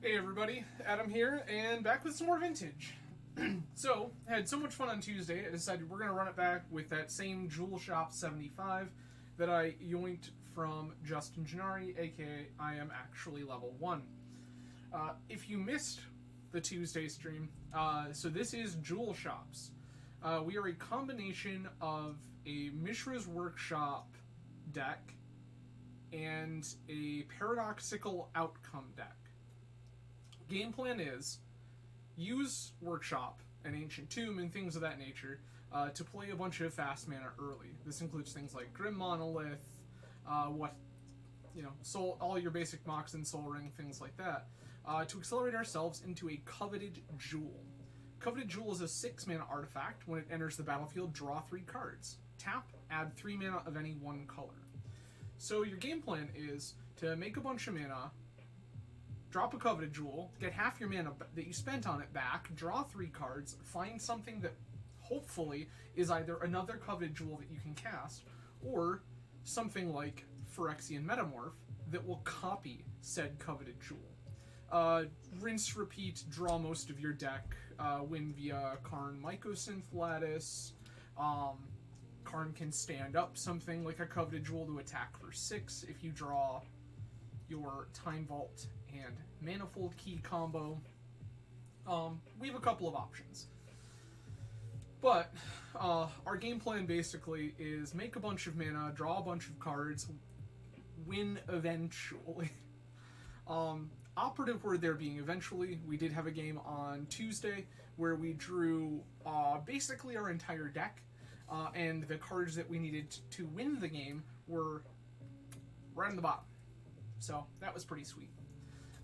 Hey everybody, Adam here, and back with some more vintage. So, had so much fun on Tuesday, I decided we're going to run it back with that same Jewel Shop 75 that I yoinked from Justin Gennari, aka I am actually level 1. If you missed the Tuesday stream, so this is Jewel Shops. We are a combination of a Mishra's Workshop deck and a Paradoxical Outcome deck. Game plan is use Workshop and Ancient Tomb and things of that nature to play a bunch of fast mana early. This includes things like Grim Monolith, Soul, all your basic Mox and Soul Ring, things like that, to accelerate ourselves into a Coveted Jewel. Coveted Jewel is a 6 mana artifact. When it enters the battlefield, draw 3 cards. Tap, add 3 mana of any one color. So your game plan is to make a bunch of mana, drop a Coveted Jewel, get half your mana that you spent on it back, draw 3 cards, find something that hopefully is either another Coveted Jewel that you can cast, or something like Phyrexian Metamorph that will copy said Coveted Jewel. Rinse, repeat, draw most of your deck, win via Karn Mycosynth Lattice. Karn can stand up something like a Coveted Jewel to attack for 6 if you draw your Time Vault and Manifold Key combo. We have a couple of options. But our game plan basically is make a bunch of mana, draw a bunch of cards, win eventually. Operative word there being eventually. We did have a game on Tuesday where we drew basically our entire deck, and the cards that we needed to win the game were right on the bottom. So that was pretty sweet.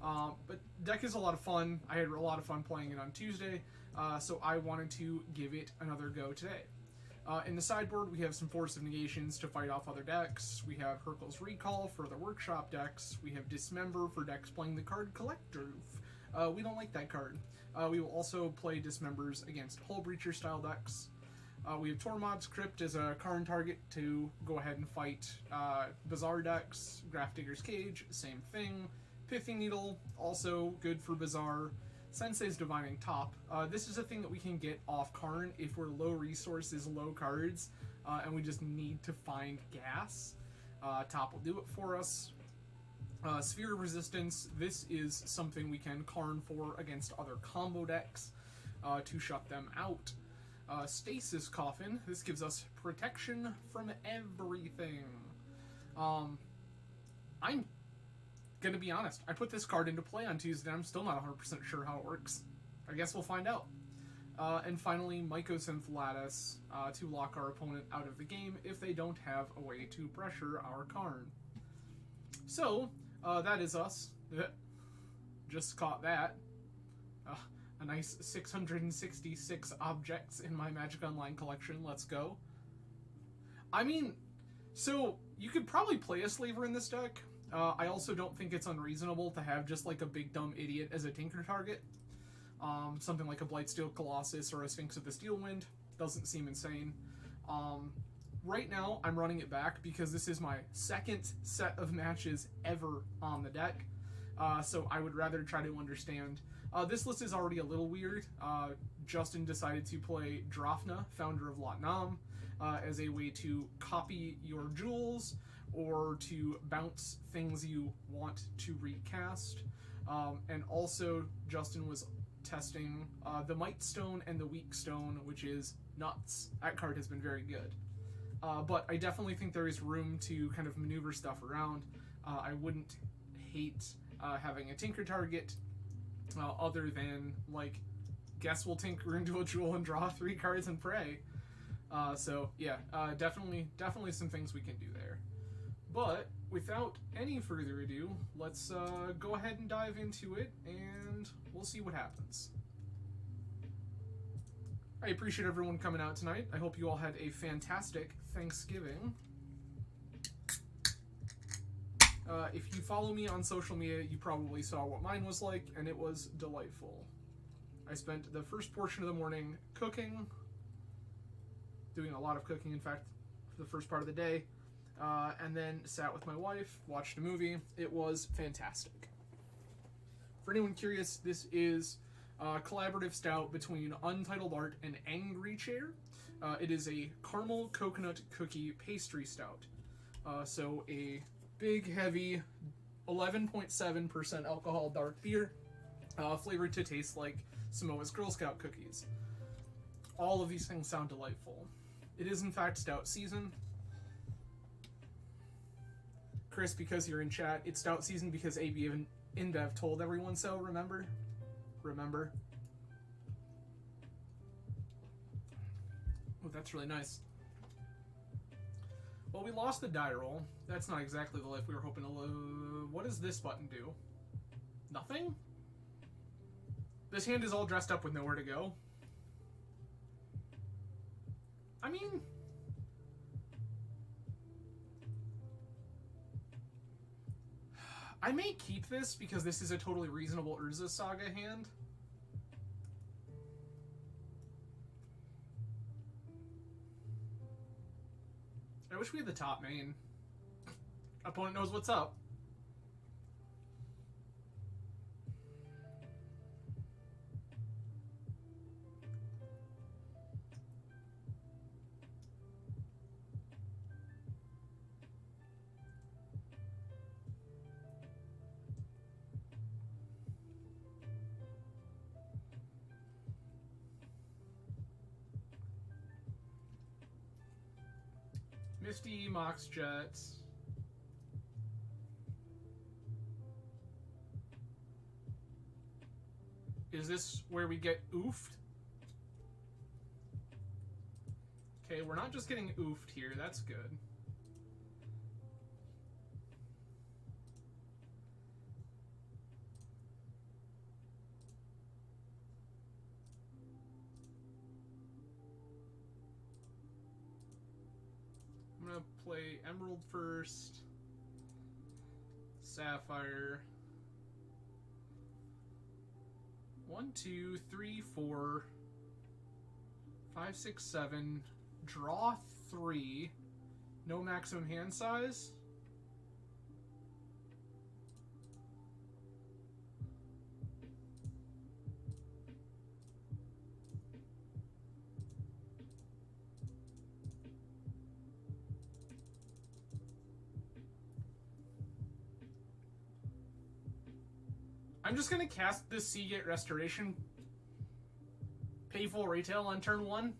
But deck is a lot of fun. I had a lot of fun playing it on Tuesday, so I wanted to give it another go today. In the sideboard, we have some Force of Negations to fight off other decks. We have Hurkyl's Recall for the Workshop decks. We have Dismember for decks playing the card Collector. We don't like that card. We will also play Dismembers against Hull Breacher style decks. We have Tormod's Crypt as a Karn target to go ahead and fight Bazaar decks. Grafdigger's Cage, same thing. Pithing Needle, also good for Bazaar. Sensei's Divining Top. This is a thing that we can get off Karn if we're low resources, low cards, and we just need to find gas. Top will do it for us. Sphere of Resistance. This is something we can Karn for against other combo decks to shut them out. Stasis Coffin. This gives us protection from everything. I'm gonna be honest, I put this card into play on Tuesday and I'm still not 100% sure how it works. I guess we'll find out. And finally, Mycosynth Lattice to lock our opponent out of the game if they don't have a way to pressure our Karn. So, that is us. Just caught that. A nice 666 objects in my Magic Online collection. Let's go. I mean, so you could probably play a Slaver in this deck. I also don't think it's unreasonable to have just like a big dumb idiot as a Tinker target. Something like a Blightsteel Colossus or a Sphinx of the Steelwind. Doesn't seem insane. Right now, I'm running it back because this is my second set of matches ever on the deck. So I would rather try to understand. This list is already a little weird. Justin decided to play Drafna, founder of Lot Nam, as a way to copy your jewels or to bounce things you want to recast. And also, Justin was testing the Might Stone and the Weak Stone, which is nuts. That card has been very good. But I definitely think there is room to kind of maneuver stuff around. I wouldn't hate having a Tinker target other than, like, guess we'll Tinker into a Jewel and draw 3 cards and pray. So, yeah, definitely some things we can do there. But without any further ado, let's go ahead and dive into it, and we'll see what happens. I appreciate everyone coming out tonight. I hope you all had a fantastic Thanksgiving. If you follow me on social media, you probably saw what mine was like, and it was delightful. I spent the first portion of the morning cooking, doing a lot of cooking, in fact, for the first part of the day. And then sat with my wife, watched a movie. It was fantastic. For anyone curious, this is a collaborative stout between Untitled Art and Angry Chair. It is a caramel coconut cookie pastry stout. So a big, heavy 11.7% alcohol dark beer, flavored to taste like Samoa's Girl Scout cookies. All of these things sound delightful. It is in fact stout season. Chris, because you're in chat, it's stout season because AB and InBev told everyone so, remember? Remember? Oh, that's really nice. Well, we lost the die roll. That's not exactly the life we were hoping to what does this button do? Nothing? This hand is all dressed up with nowhere to go. I mean... I may keep this because this is a totally reasonable Urza Saga hand. I wish we had the top main. Opponent knows what's up. Misty, Mox Jet. Is this where we get oofed? Okay, we're not just getting oofed here. That's good. I'm gonna play Emerald first. Sapphire. 1, 2, 3, 4, 5, 6, 7. Draw 3. No maximum hand size. I'm just gonna cast this Seagate Restoration. Pay full retail on turn 1.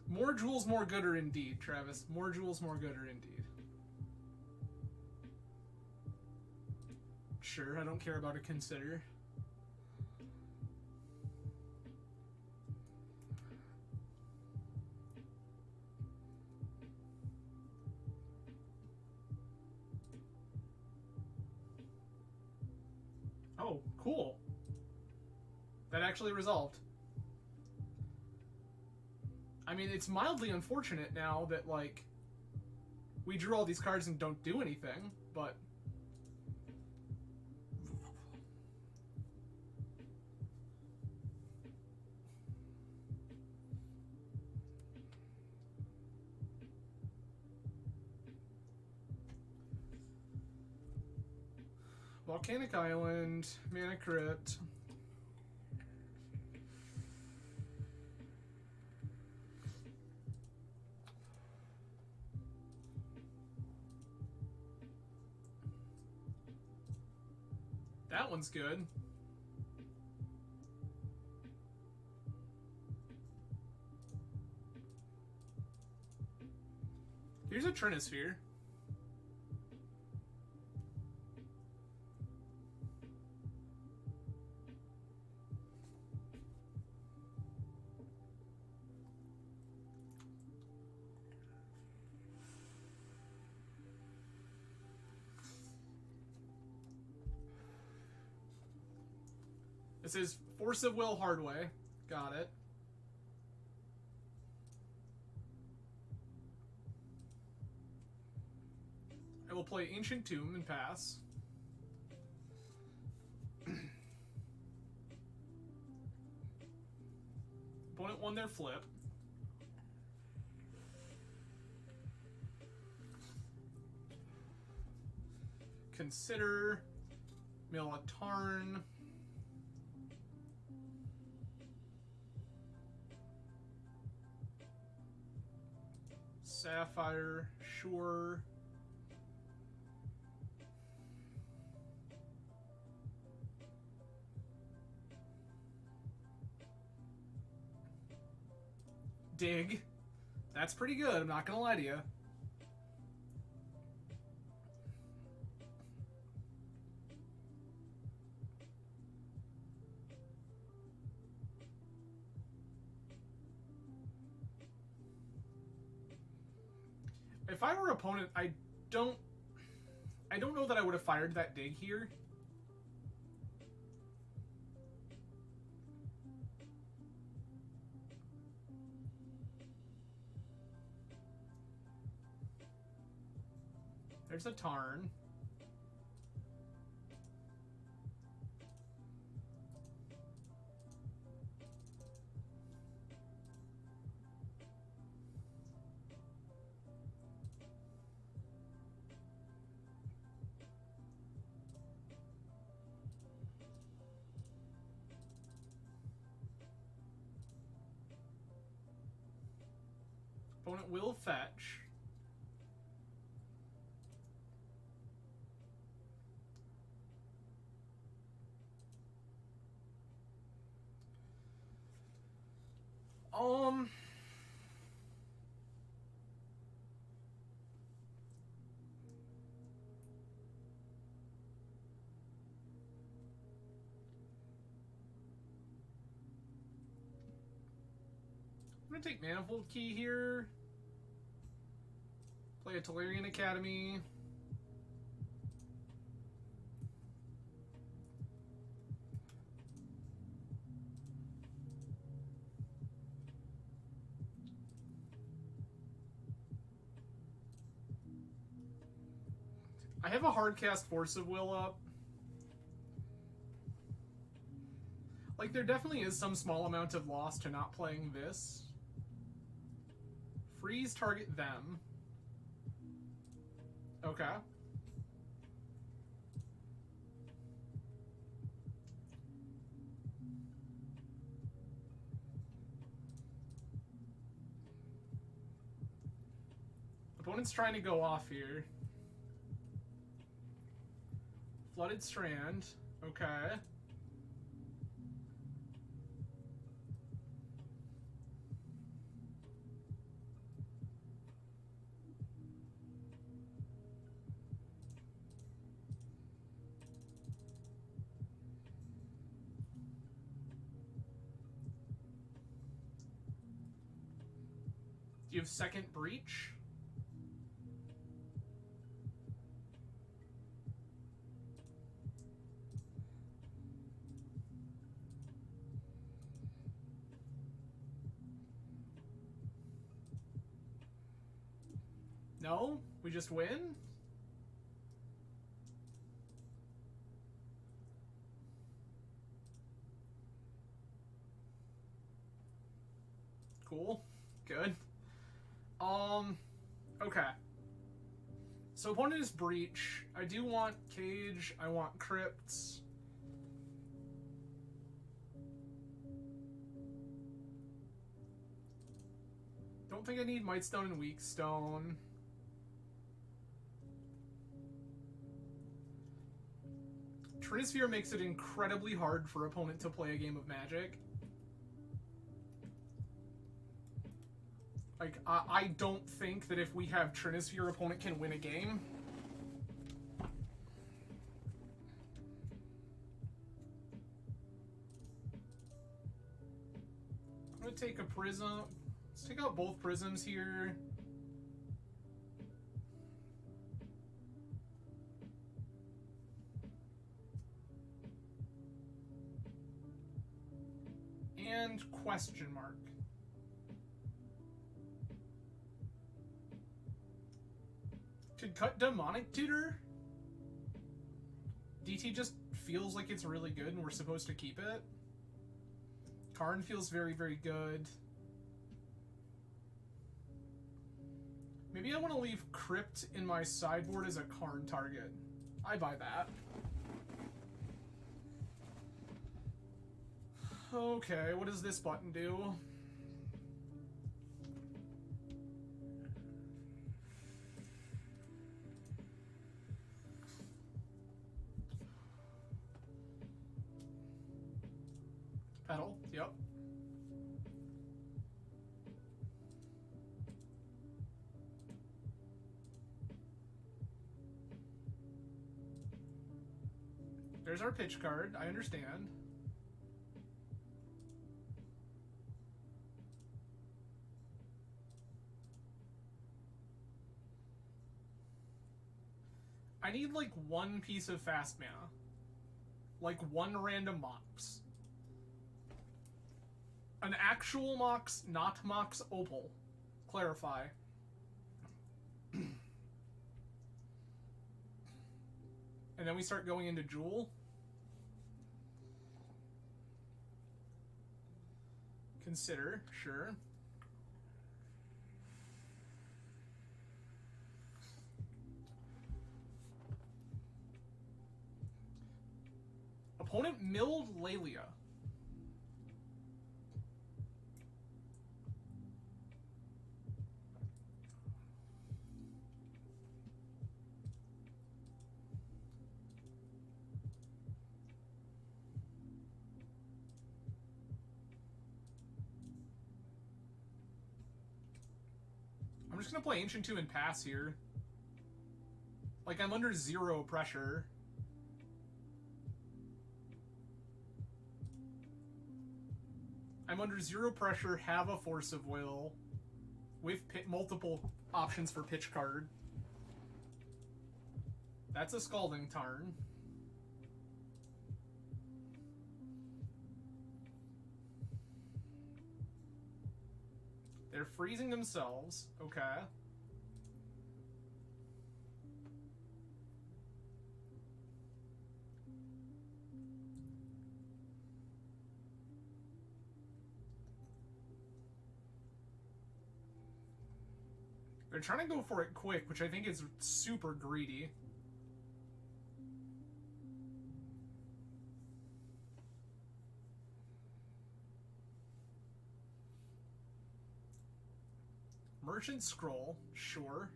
More jewels, more gooder indeed, Travis. More jewels, more gooder indeed. Sure, I don't care about a consider. Oh, cool. That actually resolved. I mean, it's mildly unfortunate now that, like, we drew all these cards and don't do anything, but... Volcanic Island, Mana Crypt. That one's good. Here's a Trinisphere. This is Force of Will Hardway. Got it. I will play Ancient Tomb and pass. Opponent won their flip. Consider. Mill a Tarn. Sapphire, sure. Dig. That's pretty good, I'm not gonna lie to you. If I were opponent, I don't know that I would have fired that dig here. There's a Tarn. Opponent will fetch. I'm gonna take Manifold Key here. Play a Tolarian Academy. I have a hard cast Force of Will up. Like, there definitely is some small amount of loss to not playing this. Freeze, target them. Okay. Opponent's trying to go off here. Flooded Strand. Okay. Do you have second breach? No? We just win? Cool. Good. Okay. So opponent is Breach. I do want Cage. I want Crypts. Don't think I need Mightstone and Weakstone. Trinisphere makes it incredibly hard for opponent to play a game of Magic. Like, I don't think that if we have Trinisphere, opponent can win a game. I'm gonna take a Prism. Let's take out both Prisms here. And question mark. Could cut Demonic Tutor. DT just feels like it's really good and we're supposed to keep it. Karn feels very, very good. Maybe I want to leave Crypt in my sideboard as a Karn target. I buy that. Okay, what does this button do? Pedal, yep. There's our pitch card, I understand. I need like one piece of fast mana. Like one random Mox. An actual Mox, not Mox Opal. Clarify. And then we start going into Jewel. Consider, sure. Opponent milled Lelia. I'm just gonna play Ancient 2 and pass here. Like, I'm under zero pressure. I'm under zero pressure, have a Force of Will, with multiple options for pitch card. That's a Scalding Tarn. They're freezing themselves. Okay. They're trying to go for it quick, which I think is super greedy. Merchant Scroll, sure.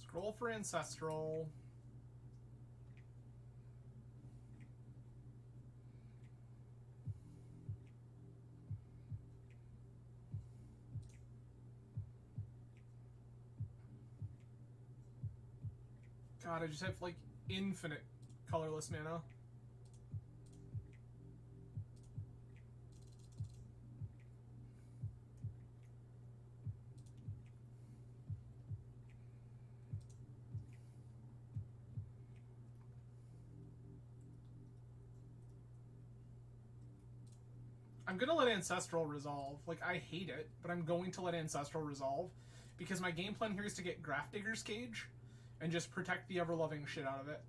Scroll for Ancestral. God, I just have, like, infinite colorless mana. I'm gonna let Ancestral resolve. Like, I hate it, but I'm going to let Ancestral resolve because my game plan here is to get Grafdigger's Cage and just protect the ever-loving shit out of it.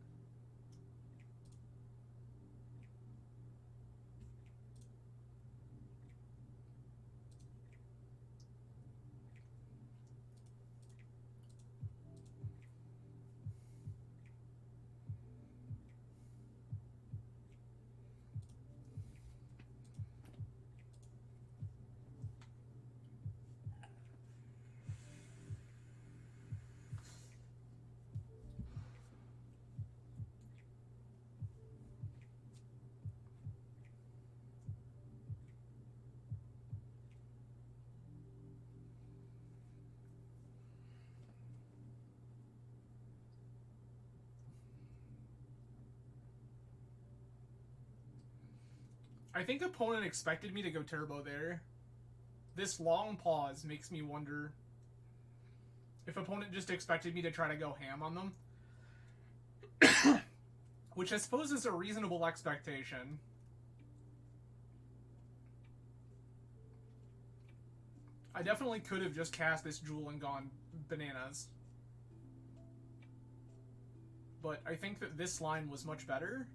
I think opponent expected me to go turbo there. This long pause makes me wonder if opponent just expected me to try to go ham on them. Which I suppose is a reasonable expectation. I definitely could have just cast this Jewel and gone bananas. but I think that this line was much better.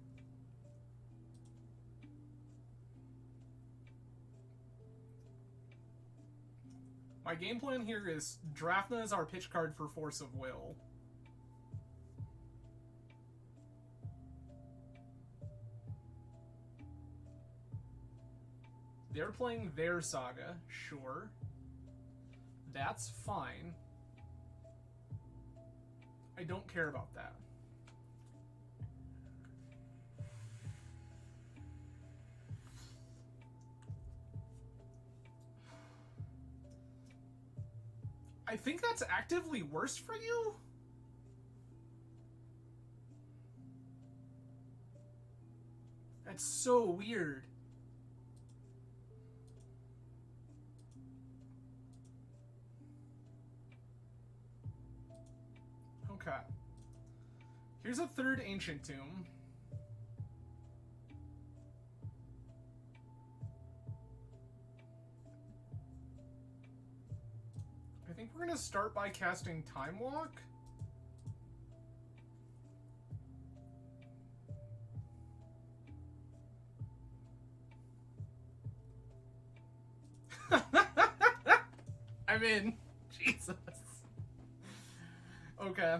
My game plan here is Drafna is our pitch card for Force of Will. They're playing their Saga, sure. That's fine. I don't care about that. I think that's actively worse for you? That's so weird. Okay. Here's a third Ancient Tomb. I think we're gonna start by casting Time Walk. I'm in. Jesus. Okay.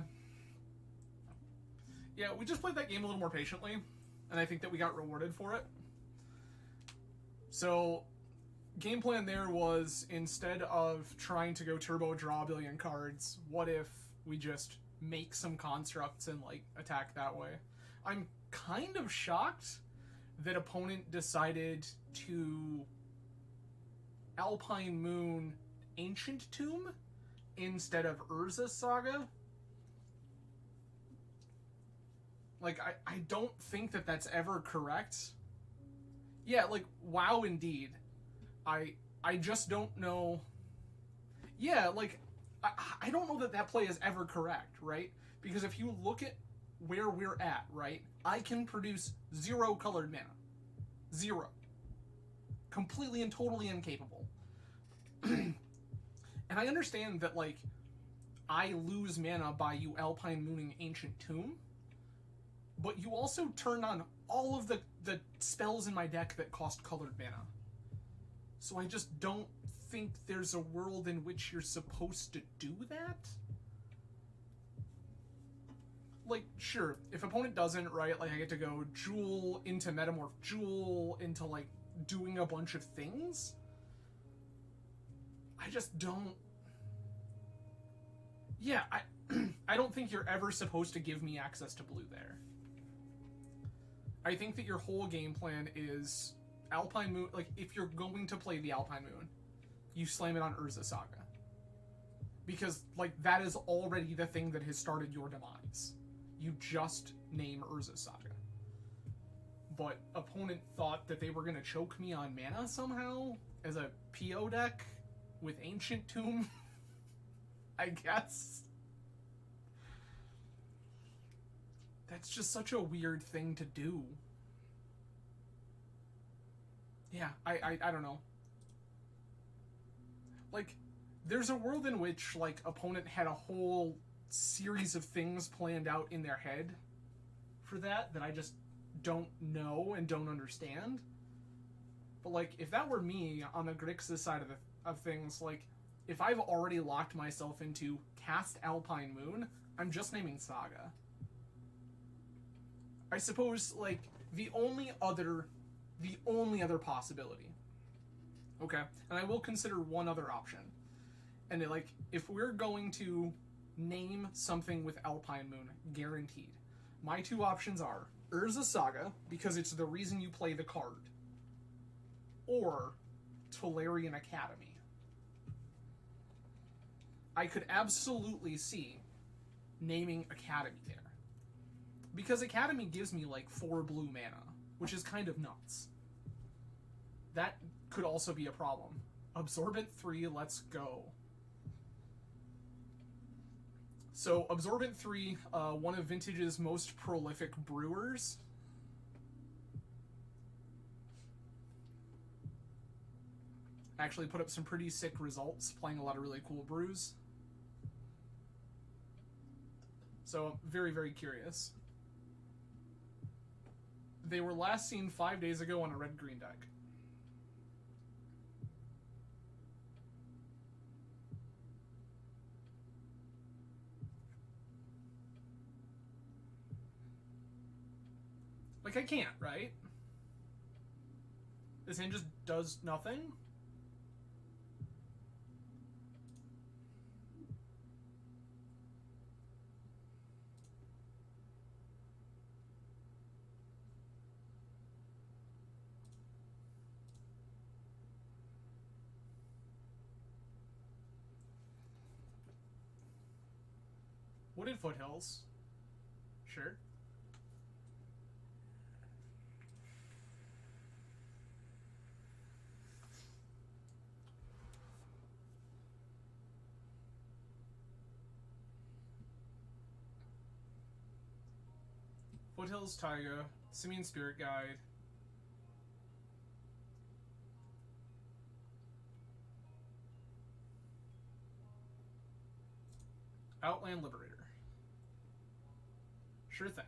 Yeah, we just played that game a little more patiently, and I think that we got rewarded for it. So, game plan there was, instead of trying to go turbo draw a billion cards, what if we just make some constructs and, like, attack that way? I'm kind of shocked that opponent decided to Alpine Moon Ancient Tomb instead of Urza Saga. Like, I don't think that that's ever correct. Yeah, like, wow, indeed. I just don't know. Yeah, like, I don't know that that play is ever correct, right? Because if you look at where we're at, right, I can produce 0 colored mana. 0. Completely and totally incapable. And I understand that, like, I lose mana by you Alpine Mooning Ancient Tomb, but you also turn on all of the spells in my deck that cost colored mana. So I just don't think there's a world in which you're supposed to do that. Like, sure, if opponent doesn't, right, like, I get to go Jewel into Metamorph Jewel into, like, doing a bunch of things. I just don't... Yeah, I don't think you're ever supposed to give me access to blue there. I think that your whole game plan is Alpine Moon... Like, if you're going to play the Alpine Moon, you slam it on Urza Saga. Because, like, that is already the thing that has started your demise. You just name Urza Saga. But opponent thought that they were going to choke me on mana somehow as a PO deck with Ancient Tomb, I guess. That's just such a weird thing to do. Yeah, I don't know. Like, there's a world in which, like, opponent had a whole series of things planned out in their head for that I just don't know and don't understand. But, like, if that were me on the Grixis side of things, like, if I've already locked myself into cast Alpine Moon, I'm just naming Saga. I suppose, like, the only other possibility, okay, and I will consider one other option, and, like, if we're going to name something with Alpine Moon, guaranteed, my two options are Urza Saga, because it's the reason you play the card, or Tolarian Academy. I could absolutely see naming Academy there. Because Academy gives me, like, 4 blue mana, which is kind of nuts. That could also be a problem. Absorbent 3, let's go. So, Absorbent 3, one of Vintage's most prolific brewers. Actually put up some pretty sick results, playing a lot of really cool brews. So, very, very curious. They were last seen 5 days ago on a red-green deck. Like, I can't, right? This hand just does nothing? Wooded Foothills. Sure. Foothills Taiga, Simian Spirit Guide. Outland Liberator. Sure thing.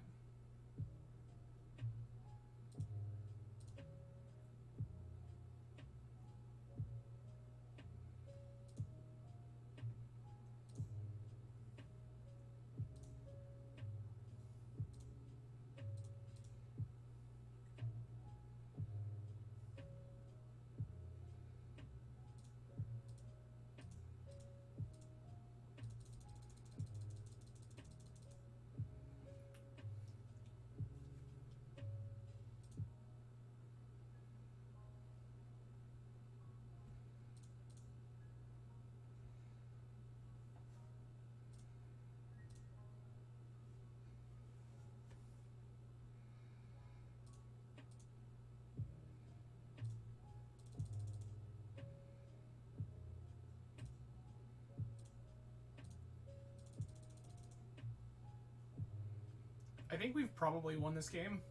I think we've probably won this game.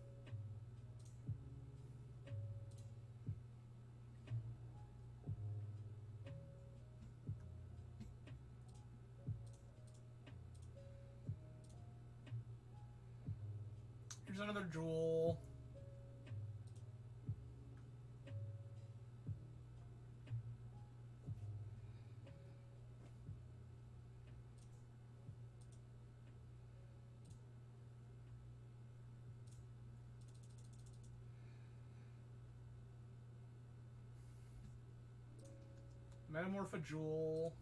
Here's another Jewel. Metamorpha Jewel.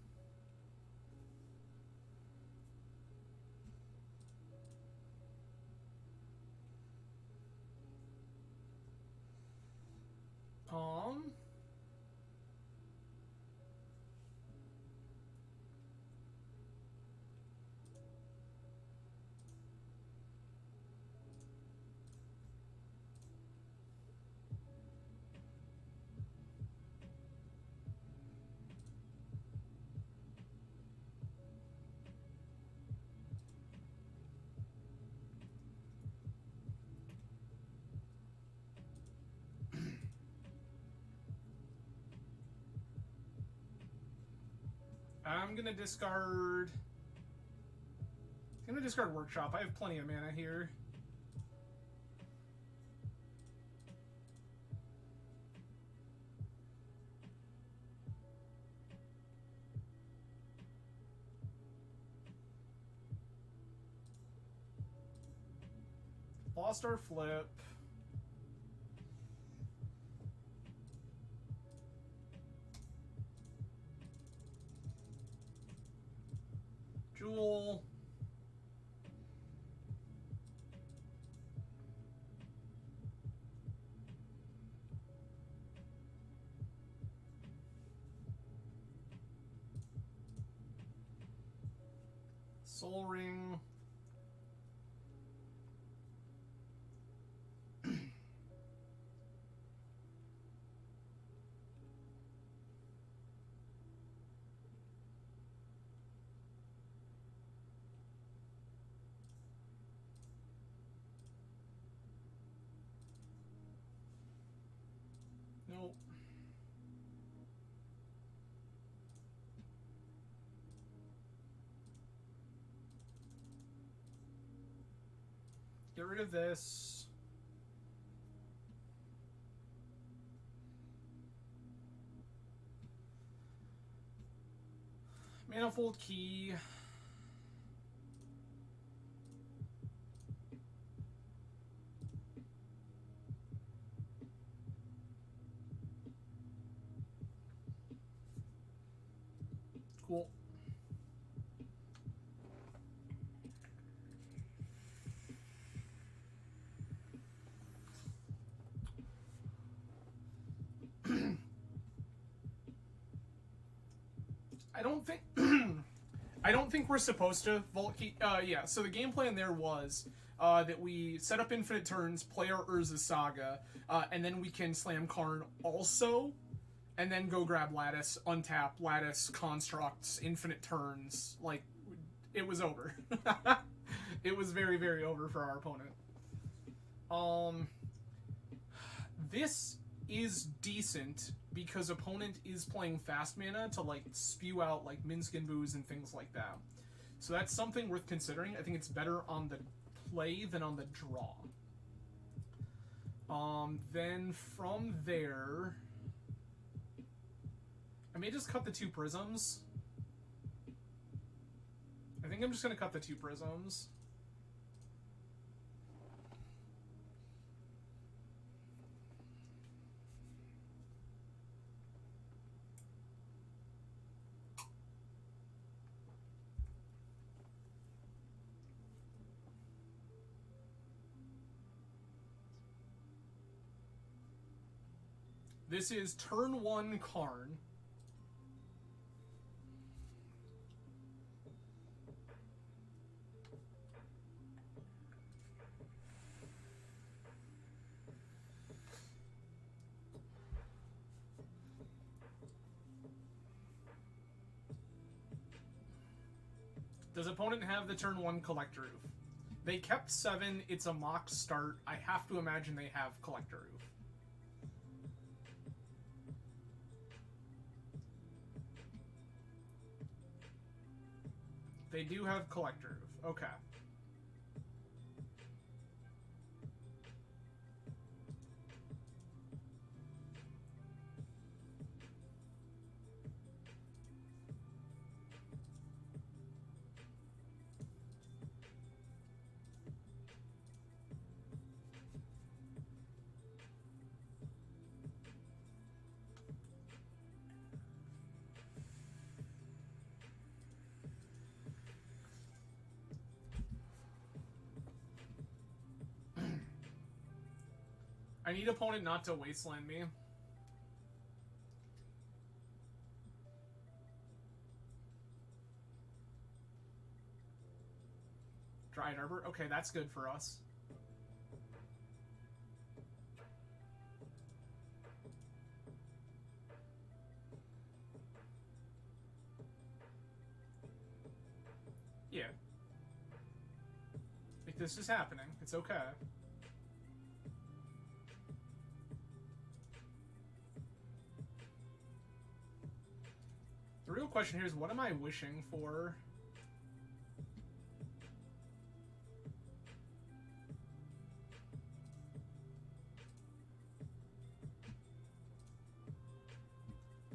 I'm gonna discard... I'm gonna discard Workshop. I have plenty of mana here. Lost our flip. Jewel. Soul Ring. Nope. get rid of this. Manifold Key. Cool. I don't think I don't think we're supposed to vault key. Yeah. So the game plan there was that we set up infinite turns, play our Urza Saga, and then we can slam Karn also, and then go grab Lattice, untap Lattice, constructs, infinite turns. Like, it was over. It was very, very over for our opponent. This is decent because opponent is playing fast mana to like spew out like Minskin Boos and things like that. So that's something worth considering. I think it's better on the play than on the draw. Then from there, I may just cut the 2 prisms. I think I'm just going to cut the 2 prisms. This is turn 1 Karn. Does opponent have the turn 1 Collector Roof? They kept 7, it's a mock start. I have to imagine they have Collector Roof. They do have Collector Roof. Okay. I need opponent not to wasteland me. Dryad Arbor? Okay, that's good for us. Yeah. Like, this is happening. It's okay. The real question here is, what am I wishing for?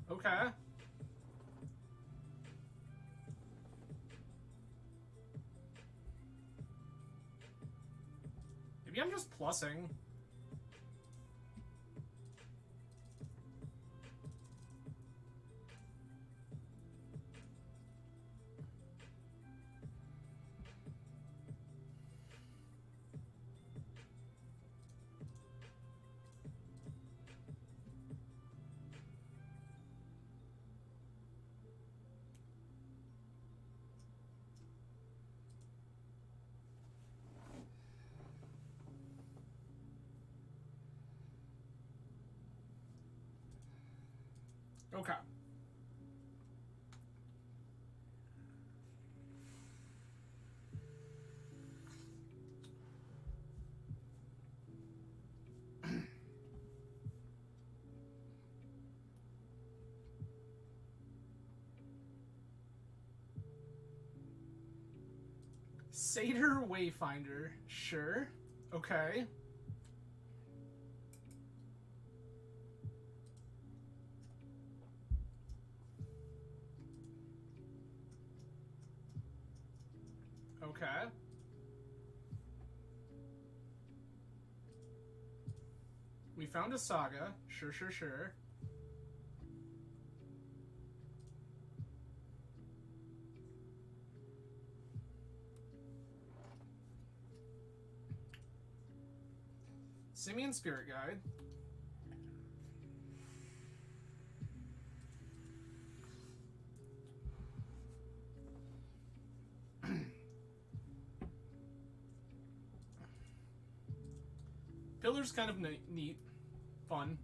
Okay. Maybe I'm just plussing. Okay. Satyr Wayfinder, sure. Okay. Okay. We found a saga. Sure, sure, sure. Simian Spirit Guide. Pillar's kind of neat. Fun.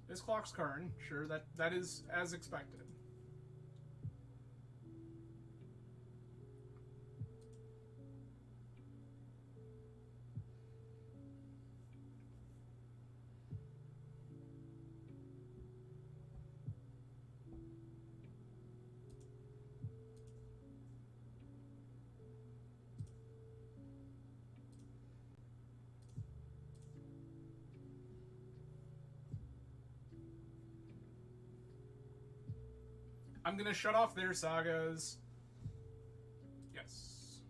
This clock's Karn. Sure, that is as expected. I'm gonna shut off their sagas. Yes.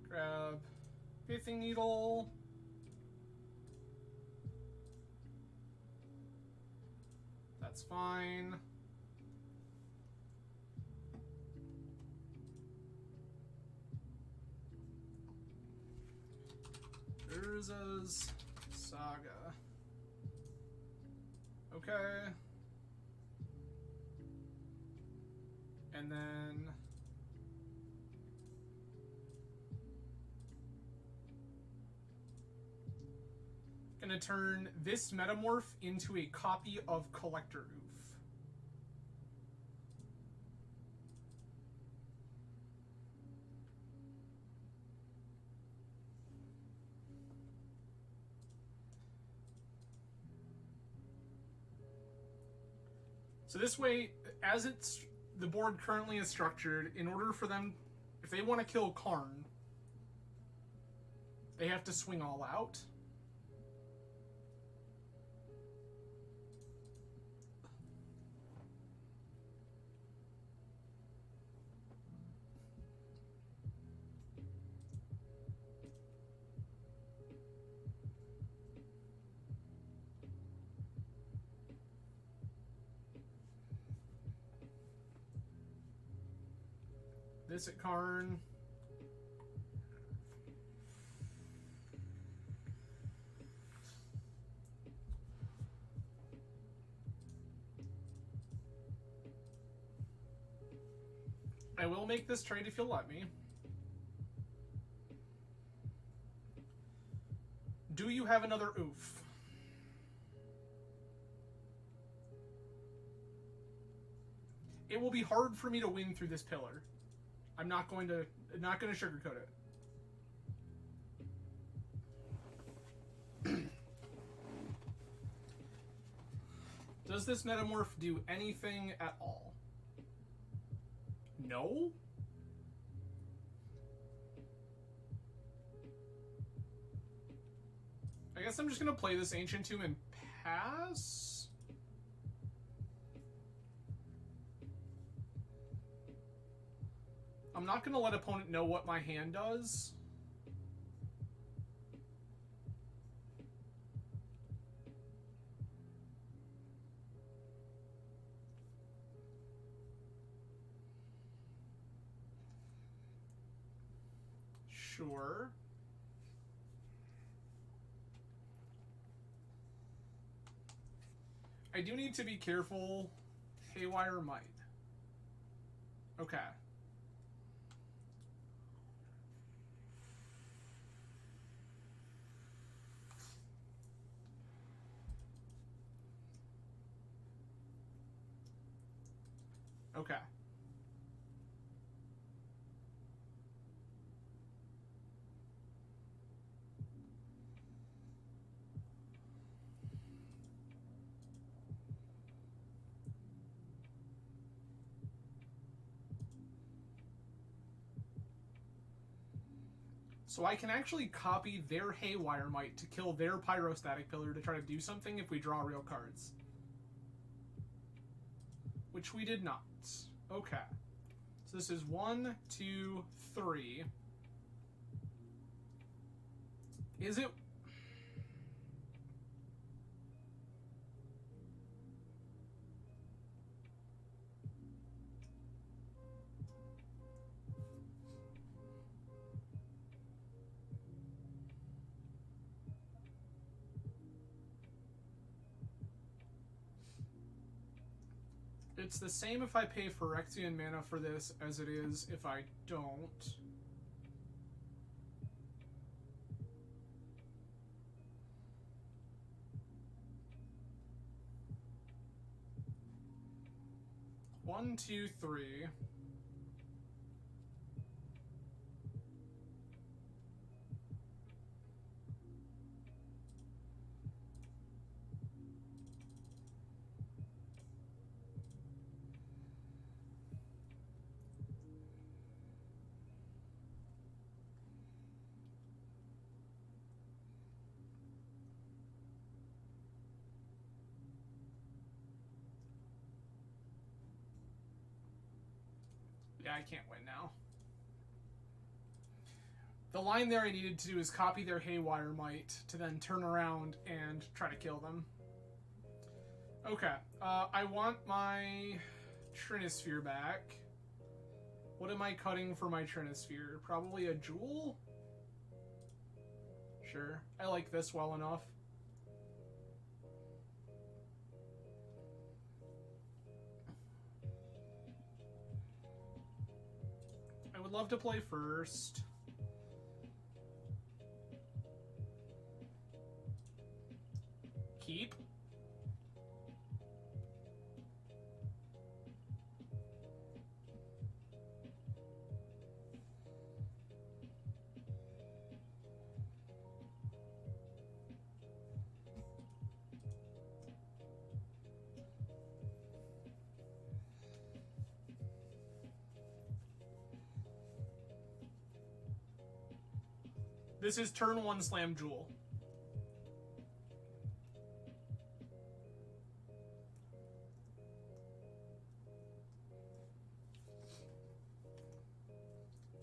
Grab Pithing Needle. That's fine. Urza's Saga. Okay. And then gonna turn this Metamorph into a copy of Collector Oof. So this way, as it's the board currently is structured, in order for them, if they want to kill Karn, they have to swing all out. This at Karn. I will make this trade if you'll let me. Do you have another oof? It will be hard for me to win through this pillar. I'm not going to sugarcoat it. Does this Metamorph do anything at all? No? I guess I'm just gonna play this Ancient Tomb and pass? I'm not gonna let opponent know what my hand does. Sure. I do need to be careful. Haywire Might. Okay. Okay. So I can actually copy their Haywire Might to kill their Pyrostatic Pillar to try to do something if we draw real cards. Which we did not. Okay. So this is 1, 2, 3. Is it... It's the same if I pay Phyrexian mana for this as it is if I don't. One, two, three. Yeah, I can't win now. The line there I needed to do is copy their Haywire Might to then turn around and try to kill them. Okay, I want my Trinisphere back. What am I cutting for my Trinisphere? Probably a Jewel? Sure, I like this well enough. I would love to play first. Keep. This is turn 1 Slam Jewel.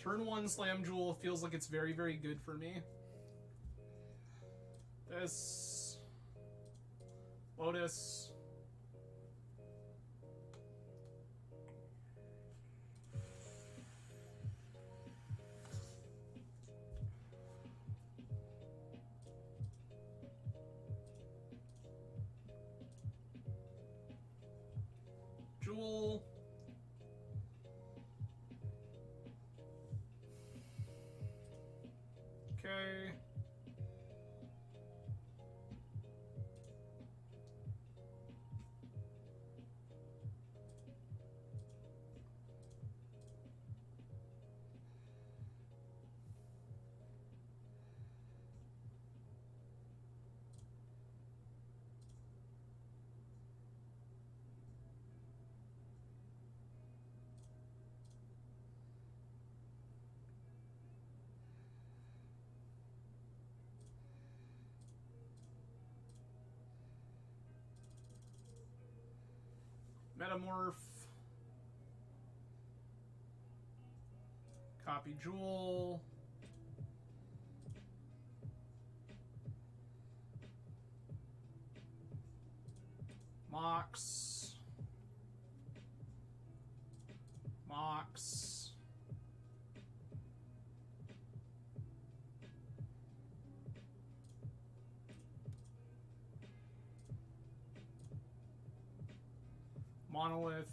Turn 1 Slam Jewel feels like it's very, very good for me. This... Lotus... Jewel... Okay. Metamorph. Copy Jewel. Mox. Mox. Monolith.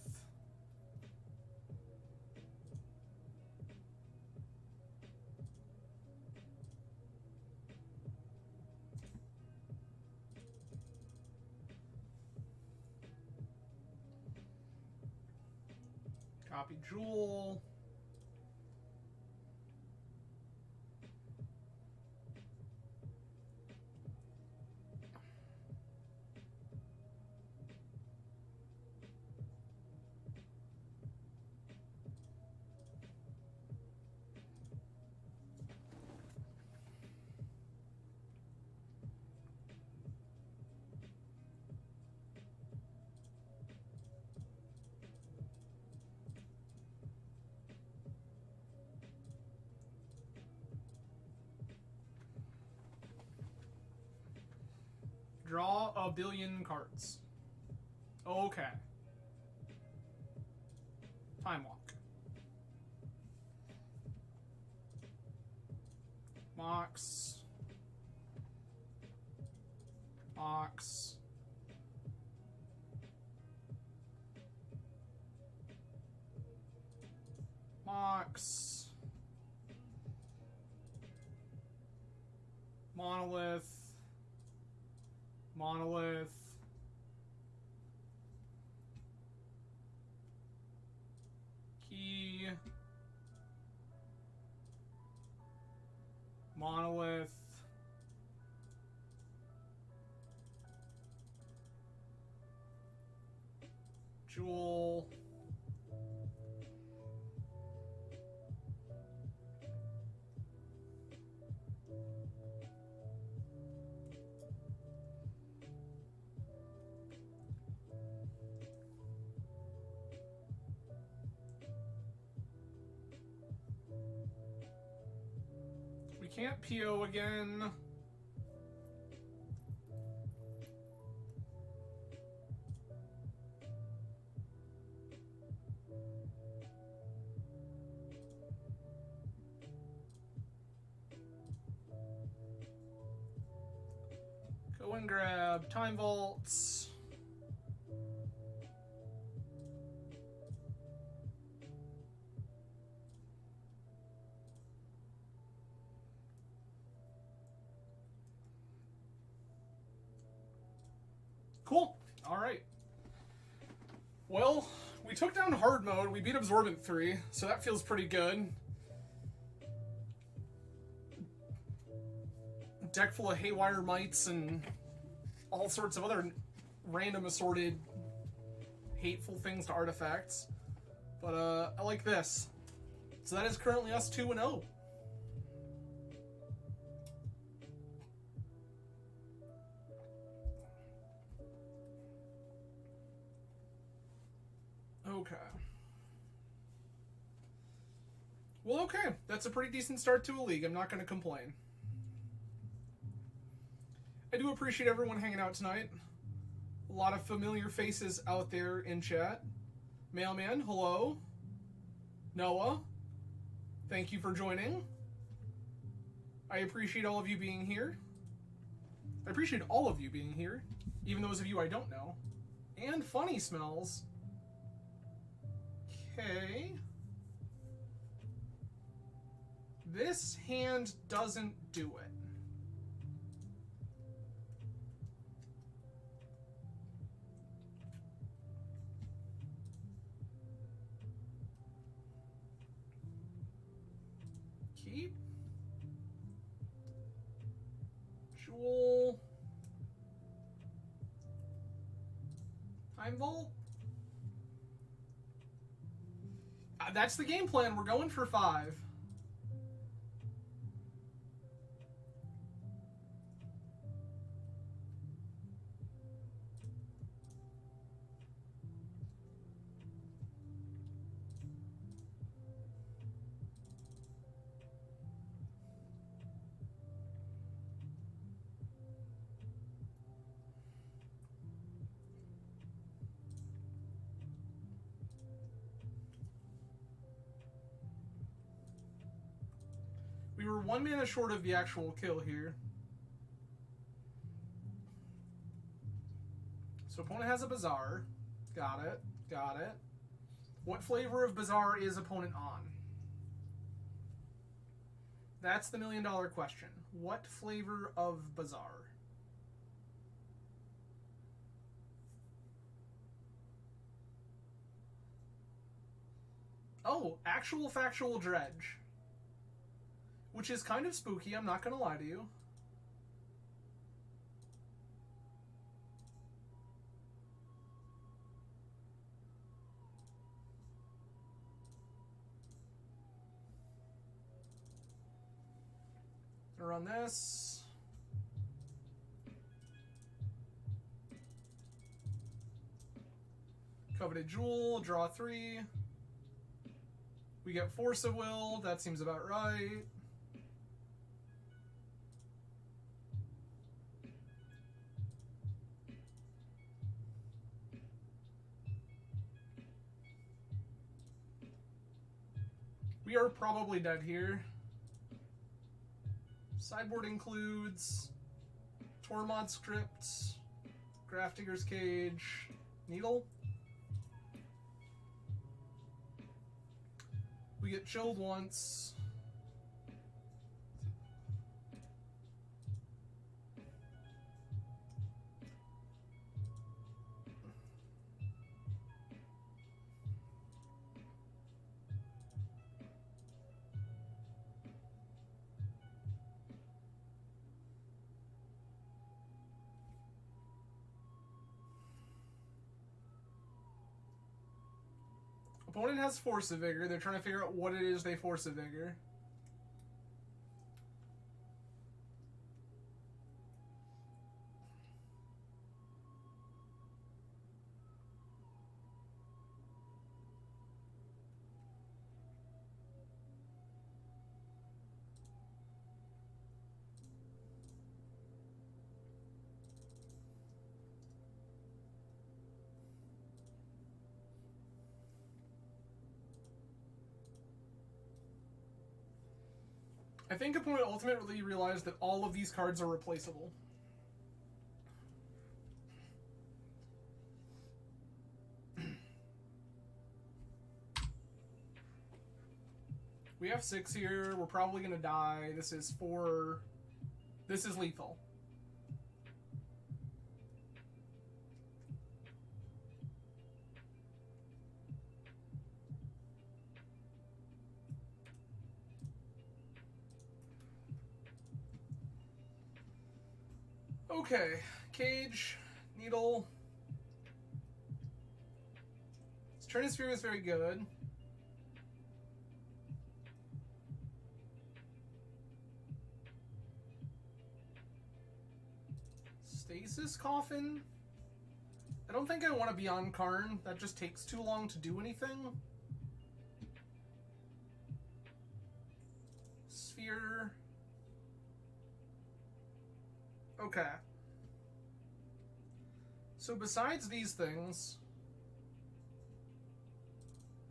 Copy Jewel. Draw a billion cards. Okay. Time Walk. Mox. Mox. Mox. Monolith. Monolith. Key. Monolith. Jewel. We can't PO again. Go and grab Time Vaults. Cool. All right. Well, we took down hard mode. We beat Absorbent 3, so that feels pretty good. Deck full of Haywire Mites and all sorts of other random assorted hateful things to artifacts. But I like this. So that is currently us 2-0. Okay. Well, okay. That's a pretty decent start to a league. I'm not going to complain. I do appreciate everyone hanging out tonight. A lot of familiar faces out there in chat. Mailman, hello. Noah, thank you for joining. I appreciate all of you being here. I appreciate all of you being here, even those of you I don't know. And Funny Smells. Okay. This hand doesn't do it. Keep. Jewel. Time Vault. That's the game plan. We're going for 5. We were 1 mana short of the actual kill here. So opponent has a Bazaar. Got it. Got it. What flavor of Bazaar is opponent on? That's the $1 million question. What flavor of Bazaar? Oh, actual factual dredge. Which is kind of spooky, I'm not going to lie to you. Run this. Coveted Jewel, draw 3. We get Force of Will, that seems about right. We are probably dead here. Sideboard includes Tormod Script, Grafdigger's Cage, Needle. We get chilled once. Opponent has Force of Vigor. They're trying to figure out what it is they Force of Vigor. I think opponent ultimately realized that all of these cards are replaceable. We have 6 here. We're probably going to die. This is 4. This is lethal. Okay, Cage, Needle. Trinisphere is very good. Stasis Coffin? I don't think I want to be on Karn. That just takes too long to do anything. Sphere. Okay. So besides these things,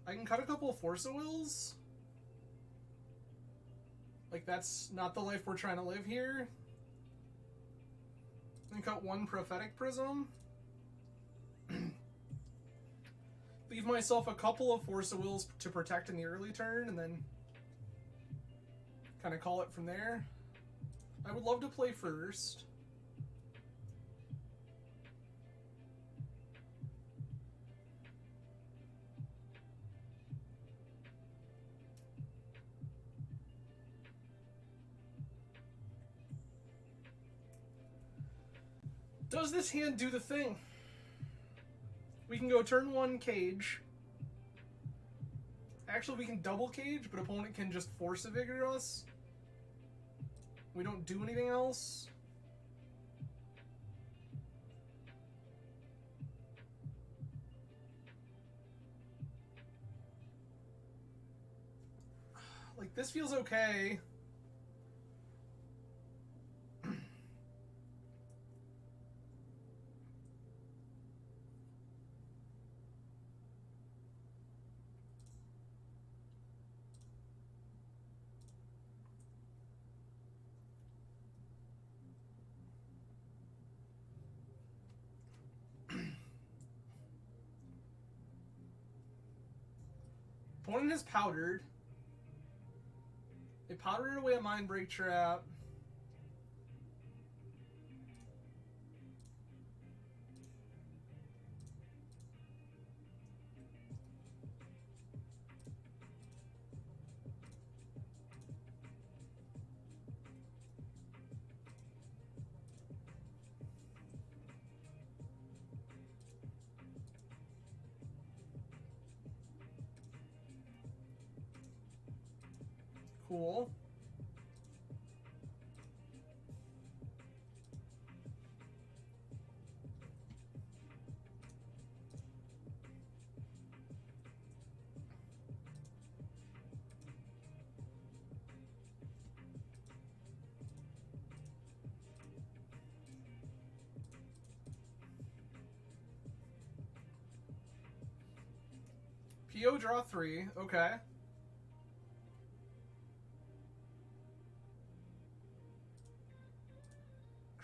I can cut a couple of Force of Wills. Like, that's not the life we're trying to live here. And cut 1 Prophetic Prism. Leave myself a couple of Force of Wills to protect in the early turn, and then kind of call it from there. I would love to play first. Does this hand do the thing? We can go turn 1 Cage. Actually, we can double Cage, but opponent can just Force of Vigor us. We don't do anything else. Like, this feels okay. Opponent has powdered. They powdered away a Mindbreak Trap. Cool. PO draw 3, okay.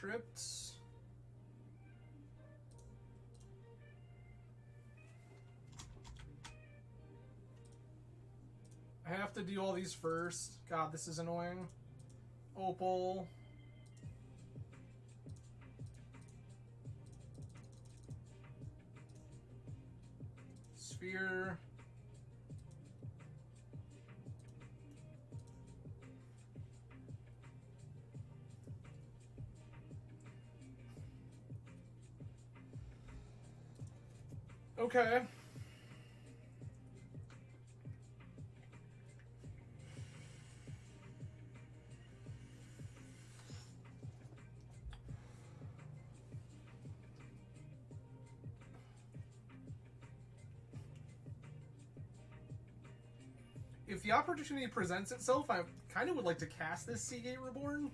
Crypts. I have to do all these first. God, this is annoying. Opal. Sphere. Okay. If the opportunity presents itself, I kind of would like to cast this Seagate Reborn.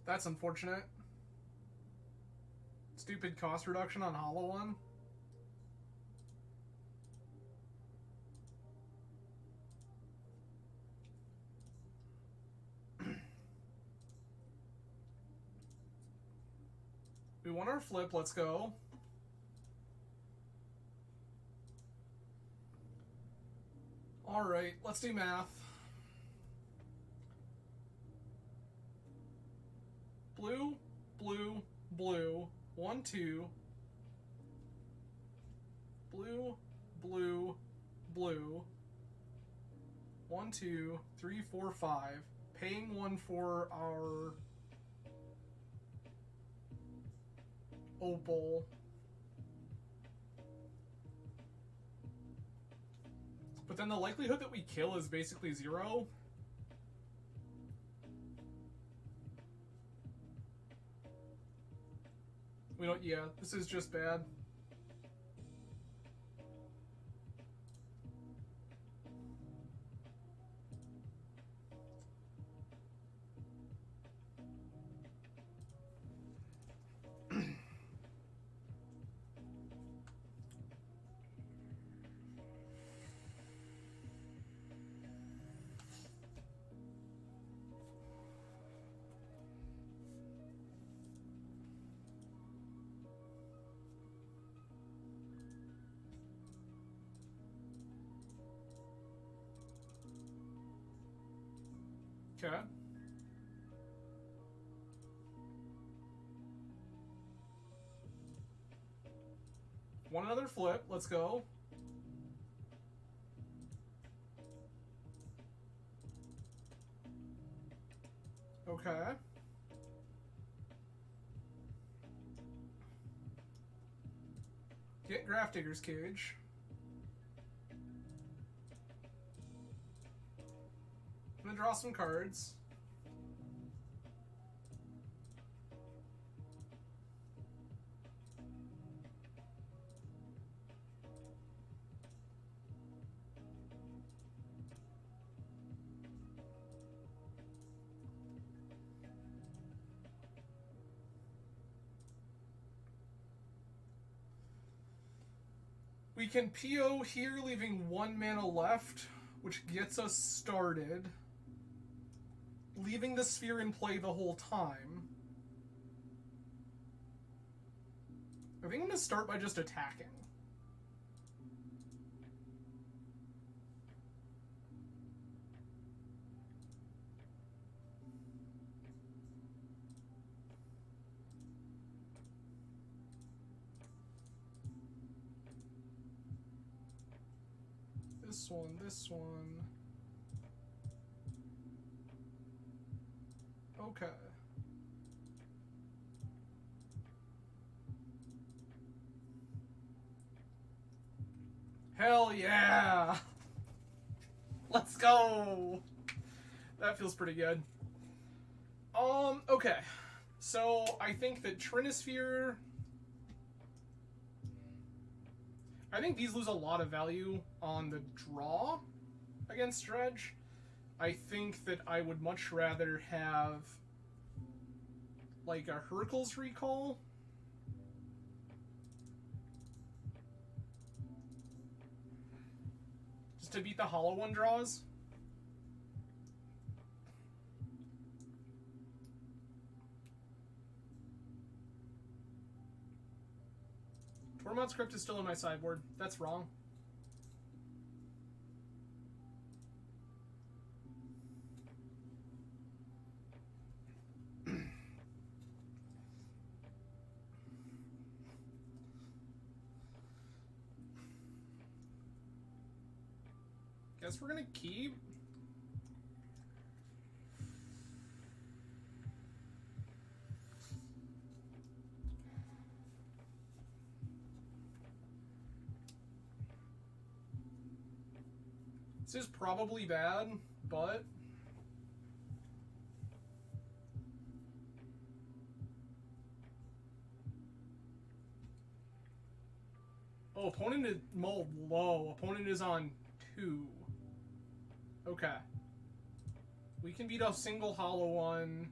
That's unfortunate. Stupid cost reduction on Hollow One. We want our flip, let's go. Alright, let's do math. Blue, blue, blue, 1, 2. Blue, blue, blue. 1, 2, 3, 4, 5. Paying 1 for our opal. But then the likelihood that we kill is basically 0. We don't, yeah, this is just bad. Okay. One another flip. Let's go. Okay. Get Grafdigger's Cage. I'm gonna draw some cards. We can PO here, leaving 1 mana left, which gets us started. Leaving the sphere in play the whole time. I think I'm going to start by just attacking. This one, this one. Okay. Hell yeah! Let's go! That feels pretty good. Okay. So, I think that Trinisphere... I think these lose a lot of value on the draw against Dredge. I think that I would much rather have like a Hurkyl's Recall. Just to beat the hollow one draws. Tormod's Crypt is still in my sideboard. That's wrong. Guess we're gonna keep. This is probably bad, but oh, opponent is mulled low. Opponent is on 2. Okay. We can beat a single hollow one.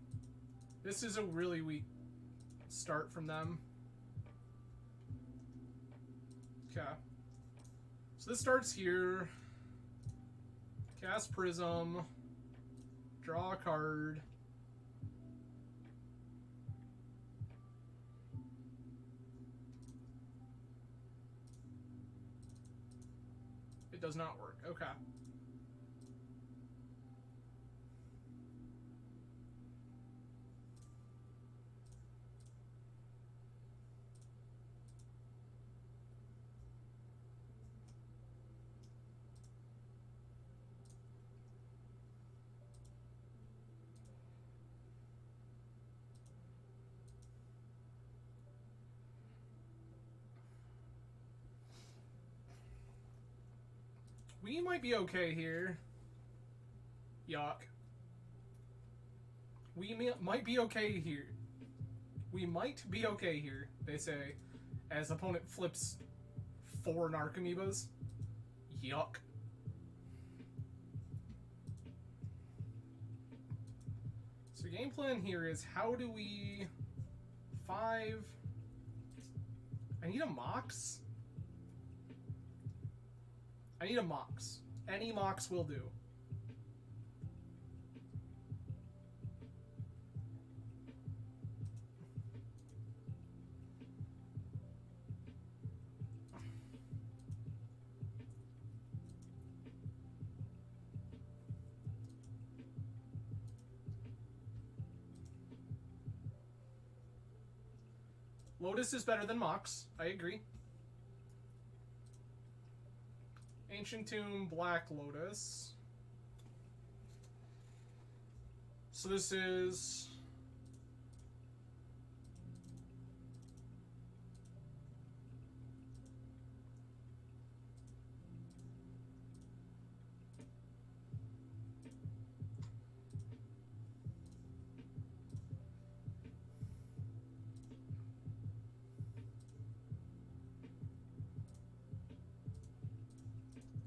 This is a really weak start from them. Okay. So this starts here. Cast Prism. Draw a card. It does not work. Okay. We might be okay here. Yuck. We might be okay here. We might be okay here, they say, as opponent flips 4 Narcomoebas. Yuck. So game plan here is, how do we... 5... I need a Mox? I need a Mox. Any Mox will do. Lotus is better than Mox. I agree. Ancient Tomb, Black Lotus. So this is...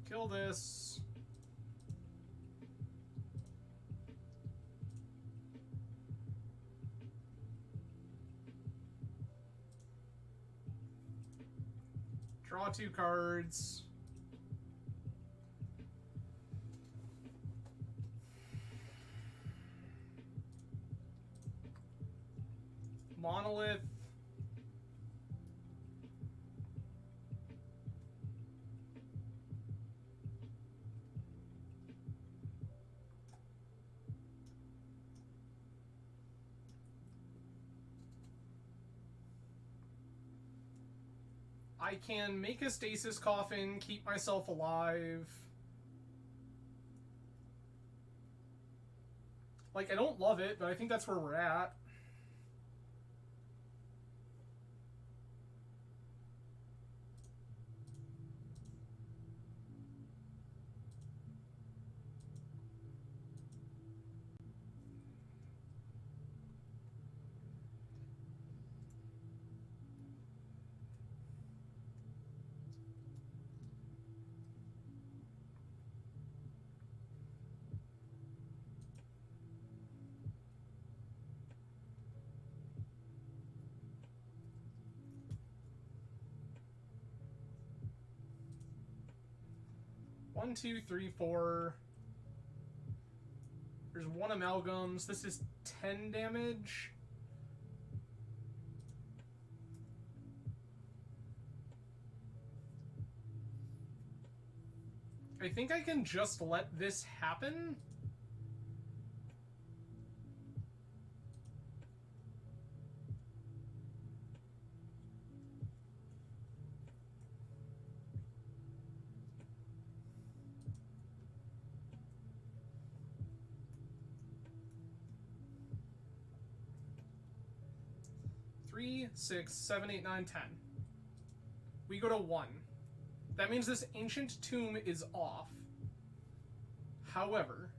Kill this. Draw 2 cards. Monolith. I can make a Stasis Coffin, keep myself alive. Like, I don't love it, but I think that's where we're at. 1, 2, 3, 4. There's 1 amalgams. This is 10 damage. I think I can just let this happen. Three, 6, 7, 8, 9, 10. We go to 1. That means this ancient tomb is off. However,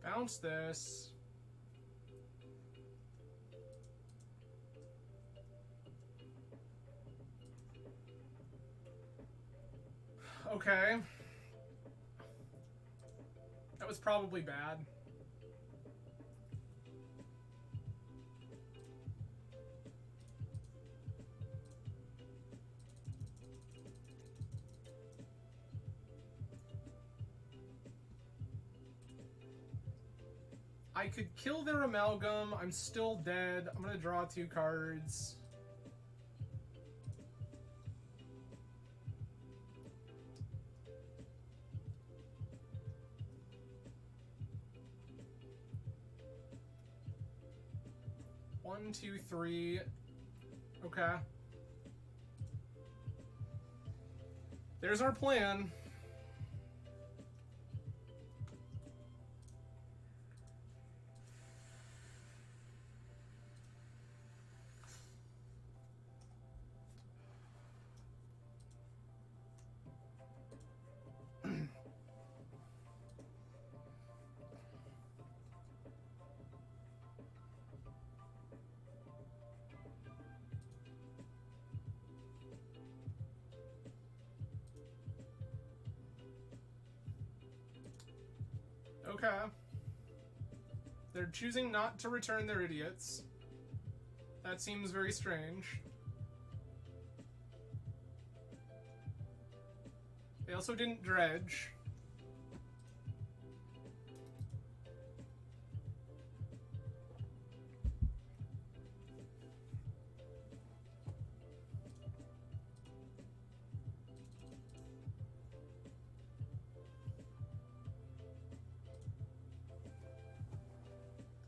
bounce this. Okay. That was probably bad. I could kill their amalgam. I'm still dead. I'm gonna draw 2 cards. One, 2, 3. Okay. There's our plan. Okay. They're choosing not to return their idiots. That seems very strange. They also didn't dredge.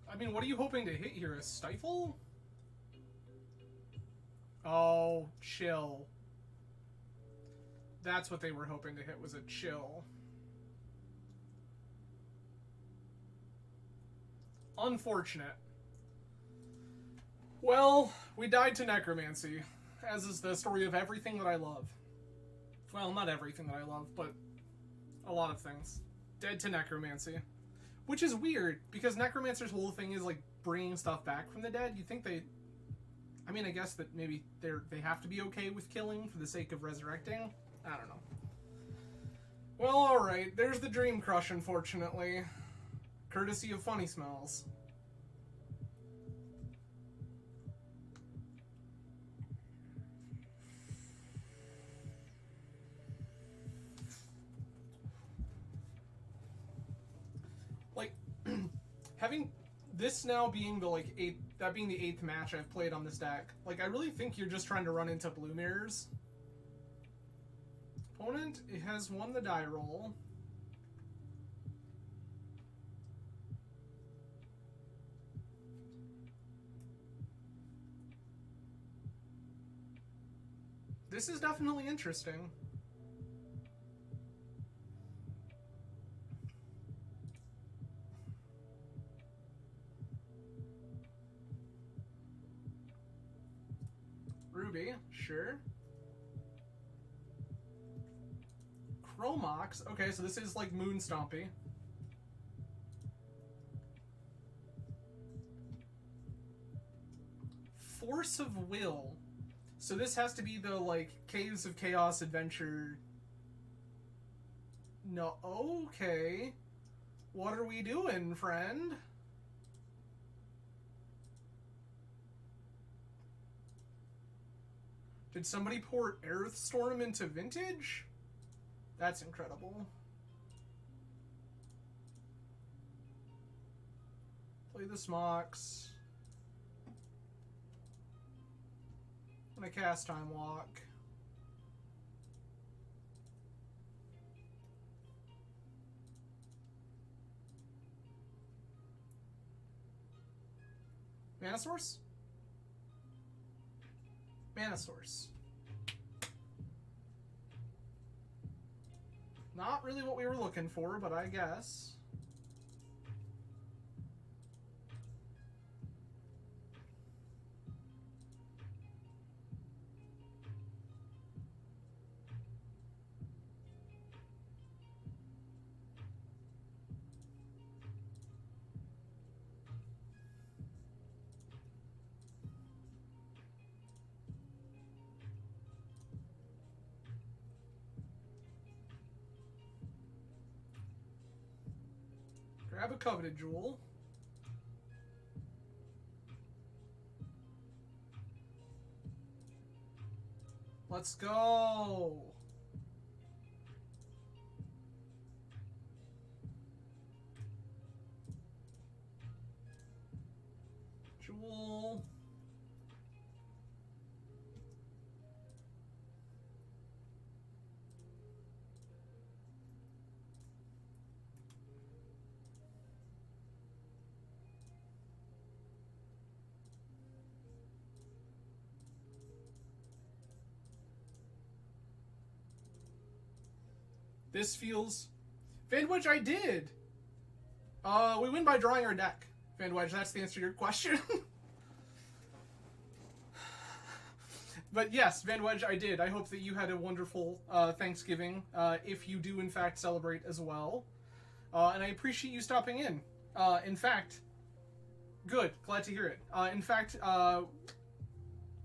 I mean, what are you hoping to hit here? A stifle? Oh, chill. That's what they were hoping to hit, was a chill. Unfortunate. Well, we died to necromancy, as is the story of everything that I love. Well, not everything that I love, but a lot of things. Dead to necromancy. Which is weird, because necromancer's whole thing is, like, bringing stuff back from the dead. You think they... I mean, I guess that maybe they have to be okay with killing for the sake of resurrecting. I don't know. Well, alright. There's the Dream Crush, unfortunately. Courtesy of Funny Smells. Like, having this now being the, like, that being the 8th match I've played on this deck, like, I really think you're just trying to run into blue mirrors. Opponent has won the die roll. This is definitely interesting. be. Sure. Chromox. Okay, so this is like Moon Stompy. Force of Will. So this has to be the, like, Caves of Chaos adventure. No, okay. What are we doing, friend? Did somebody port Aearthstorm into Vintage? That's incredible. Play the Smocks. I'm gonna cast Time Walk. Mana Source? Mana Source. Not really what we were looking for, but I guess. Grab a Coveted Jewel. Let's go. Jewel. This feels... Vandwedge, I did! We win by drawing our deck. Vandwedge, that's the answer to your question. But yes, Vandwedge, I did. I hope that you had a wonderful Thanksgiving, if you do in fact celebrate as well. And I appreciate you stopping in. In fact, good. Glad to hear it. In fact,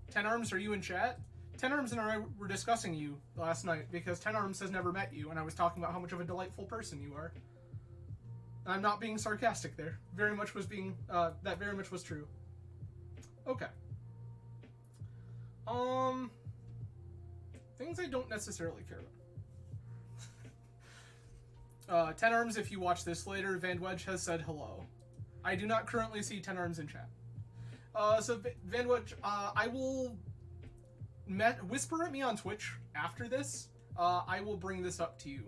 Ten Arms, are you in chat? Ten Arms and I were discussing you last night because Ten Arms has never met you, and I was talking about how much of a delightful person you are. And I'm not being sarcastic there. Very much was being, that very much was true. Okay. Things I don't necessarily care about. Ten Arms, if you watch this later, Vandwedge has said hello. I do not currently see Ten Arms in chat. So Vandwedge, I will whisper at me on Twitch after this. I will bring this up to you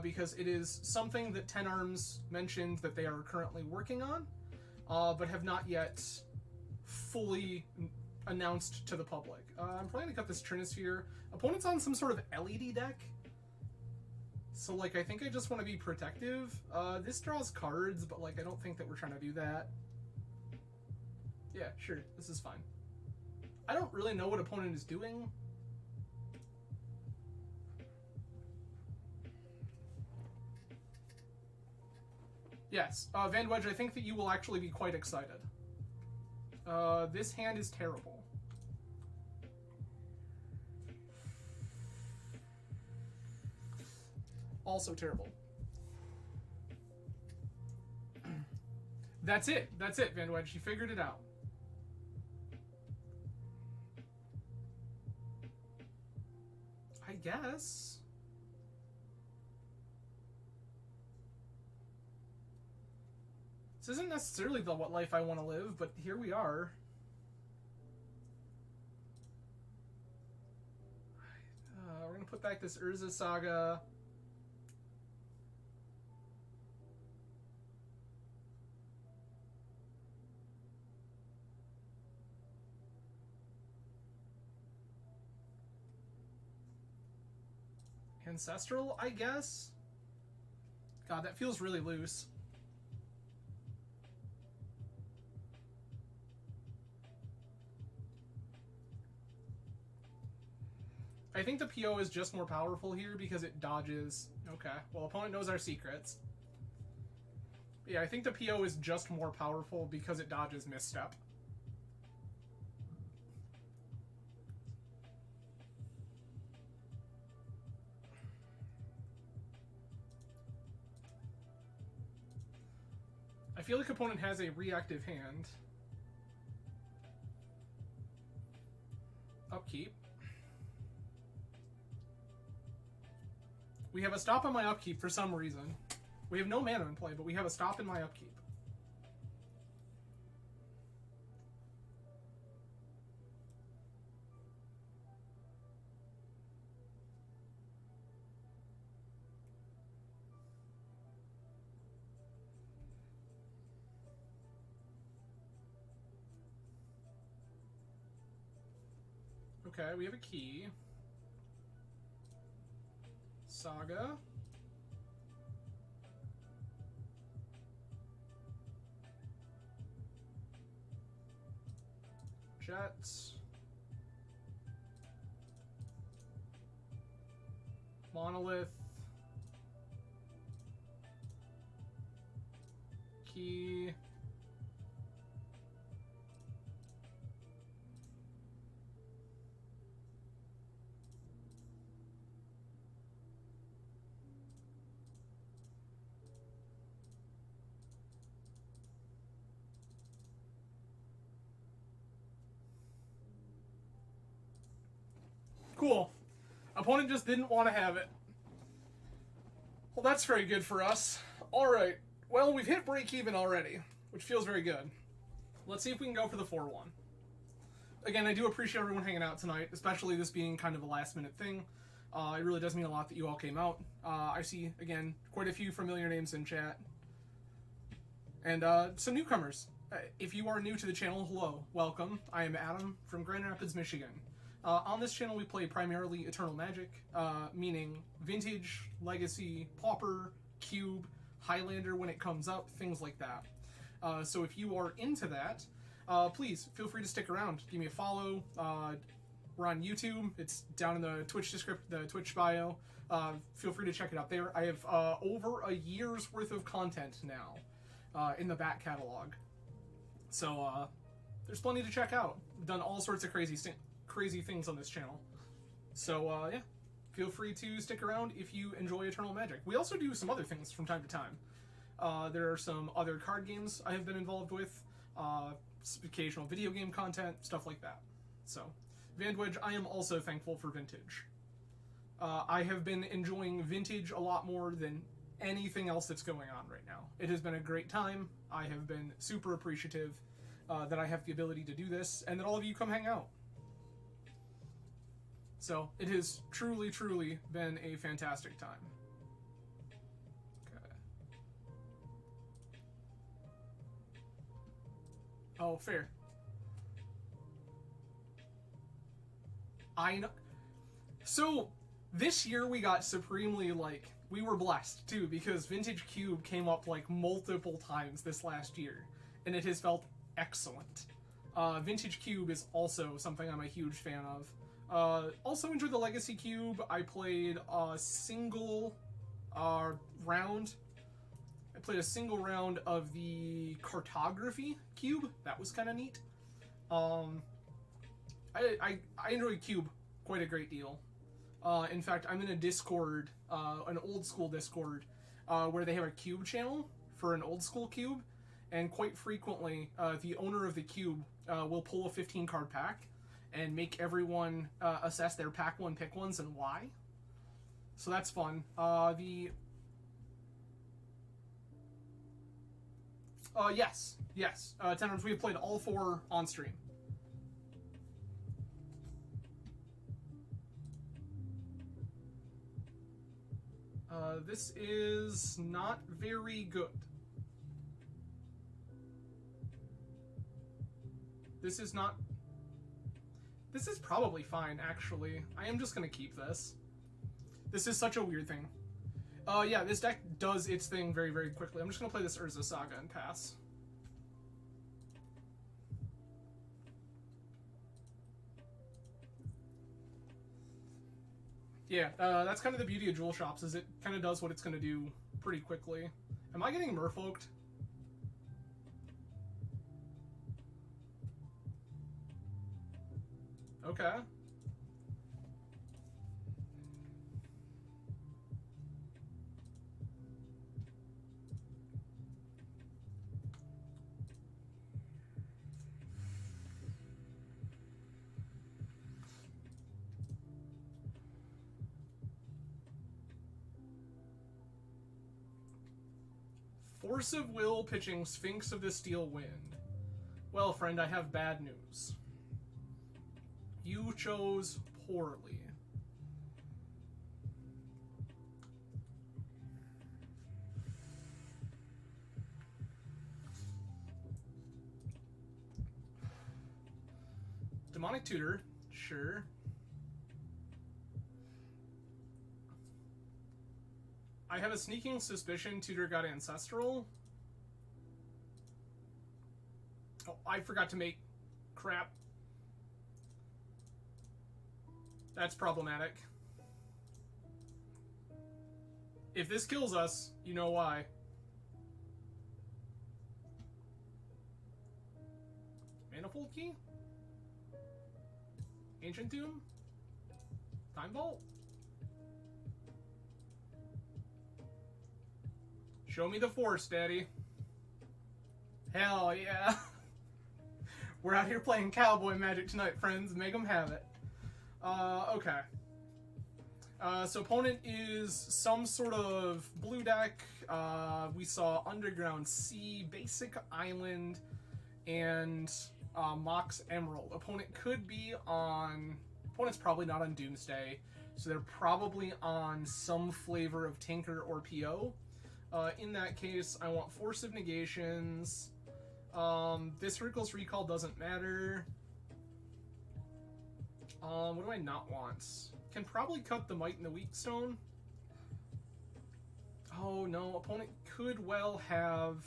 because it is something that Ten Arms mentioned that they are currently working on, but have not yet fully announced to the public. I'm probably gonna cut this Trinisphere. Opponent's on some sort of LED deck, so like I think I just want to be protective. This draws cards, but like I don't think that we're trying to do that. Yeah, sure, this is fine. I don't really know what opponent is doing. Yes, Vandwedge, I think that you will actually be quite excited. This hand is terrible. Also terrible. That's it. That's it, Vandwedge. You figured it out. I guess. This isn't necessarily the what life I want to live, but here we are. We're gonna put back this Urza Saga. Ancestral, I guess? God, that feels really loose. I think the PO is just more powerful here because it dodges... Okay, well, opponent knows our secrets. Yeah, I think the PO is just more powerful because it dodges misstep. I feel like opponent has a reactive hand. Upkeep. We have a stop on my upkeep for some reason. We have no mana in play, but we have a stop in my upkeep. Okay, we have a key. Saga. Jets. Monolith. Key. Cool. Opponent just didn't want to have it. Well, that's very good for us. Alright. Well, we've hit break even already, which feels very good. Let's see if we can go for the 4-1. Again, I do appreciate everyone hanging out tonight, especially this being kind of a last-minute thing. It really does mean a lot that you all came out. I see, again, quite a few familiar names in chat. And some newcomers. If you are new to the channel, hello, welcome. I am Adam from Grand Rapids, Michigan. On this channel, we play primarily Eternal Magic, meaning Vintage, Legacy, Pauper, Cube, Highlander when it comes up, things like that. So if you are into that, please feel free to stick around. Give me a follow. We're on YouTube. It's down in the Twitch the Twitch bio. Feel free to check it out there. I have over a year's worth of content now in the back catalog. So there's plenty to check out. We've done all sorts of crazy things on this channel. So yeah, feel free to stick around if you enjoy Eternal Magic. We also do some other things from time to time. There are some other card games I have been involved with, occasional video game content, stuff like that. So, Vandwedge, I am also thankful for Vintage. I have been enjoying Vintage a lot more than anything else that's going on right now. It has been a great time. I have been super appreciative that I have the ability to do this, and that all of you come hang out. So, it has truly, truly been a fantastic time. Okay. Oh, fair. I know. So, this year we got supremely, we were blessed, too, because Vintage Cube came up, multiple times this last year, and it has felt excellent. Vintage Cube is also something I'm a huge fan of. Also enjoyed the Legacy Cube. I played a single round. I played a single round of the Cartography Cube. That was kind of neat. I enjoy Cube quite a great deal. In fact, I'm in a Discord, an old school Discord, where they have a Cube channel for an old school Cube, and quite frequently, the owner of the Cube will pull a 15 card pack and make everyone assess their pack one pick ones and why. So that's fun. Yes. Tenors, we have played all 4 on stream. This is not very good. This is probably fine, actually. I am just gonna keep this. This is such a weird thing. Yeah, this deck does its thing very, very quickly. I'm just gonna play this Urza Saga and pass. Yeah, that's kind of the beauty of Jewel Shops, is it kind of does what it's going to do pretty quickly. Am I getting merfolked? Okay. Force of Will pitching Sphinx of the Steel Wind. Well, friend, I have bad news. You chose poorly. Demonic Tutor, sure. I have a sneaking suspicion Tutor got Ancestral. Oh, I forgot to make... Crap. That's problematic. If this kills us, you know why. Manifold Key? Ancient Doom? Time Vault? Show me the Force, Daddy. Hell yeah. We're out here playing cowboy magic tonight, friends. Make them have it. Okay. So opponent is some sort of blue deck. We saw Underground Sea, Basic Island, and Mox Emerald. Opponent could be on... Opponent's probably not on Doomsday, so they're probably on some flavor of Tinker or PO. In that case, I want Force of Negations. This Reckless Recall doesn't matter. What do I not want? Can probably cut the Might and the Weak Stone. Oh no, opponent could well have...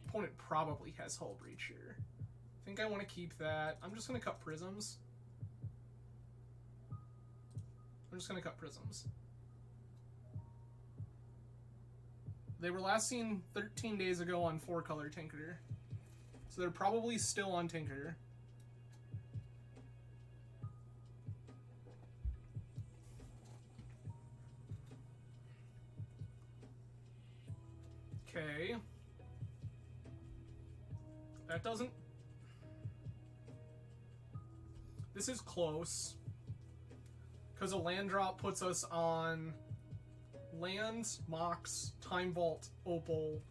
Opponent probably has Hull Breach here. I think I want to keep that. I'm just going to cut Prisms. They were last seen 13 days ago on 4-color Tinker. So they're probably still on Tinker. Okay. That doesn't... This is close. Because a land drop puts us on lands, Mox, Time Vault, Opal,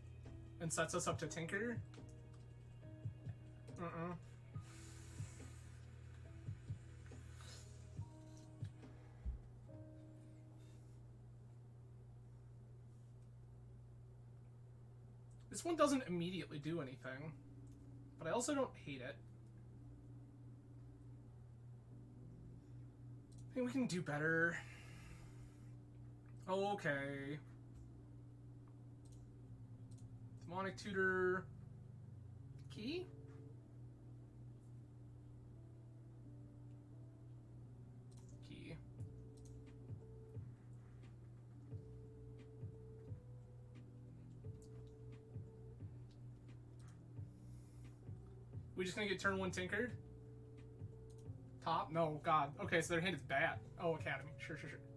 and sets us up to Tinker. This one doesn't immediately do anything, but I also don't hate it. I think we can do better. Oh, okay. Demonic Tutor... Key? Key. We just gonna get turn 1 Tinkered? Top? No, God. Okay, so their hand is bad. Oh, Academy. Sure.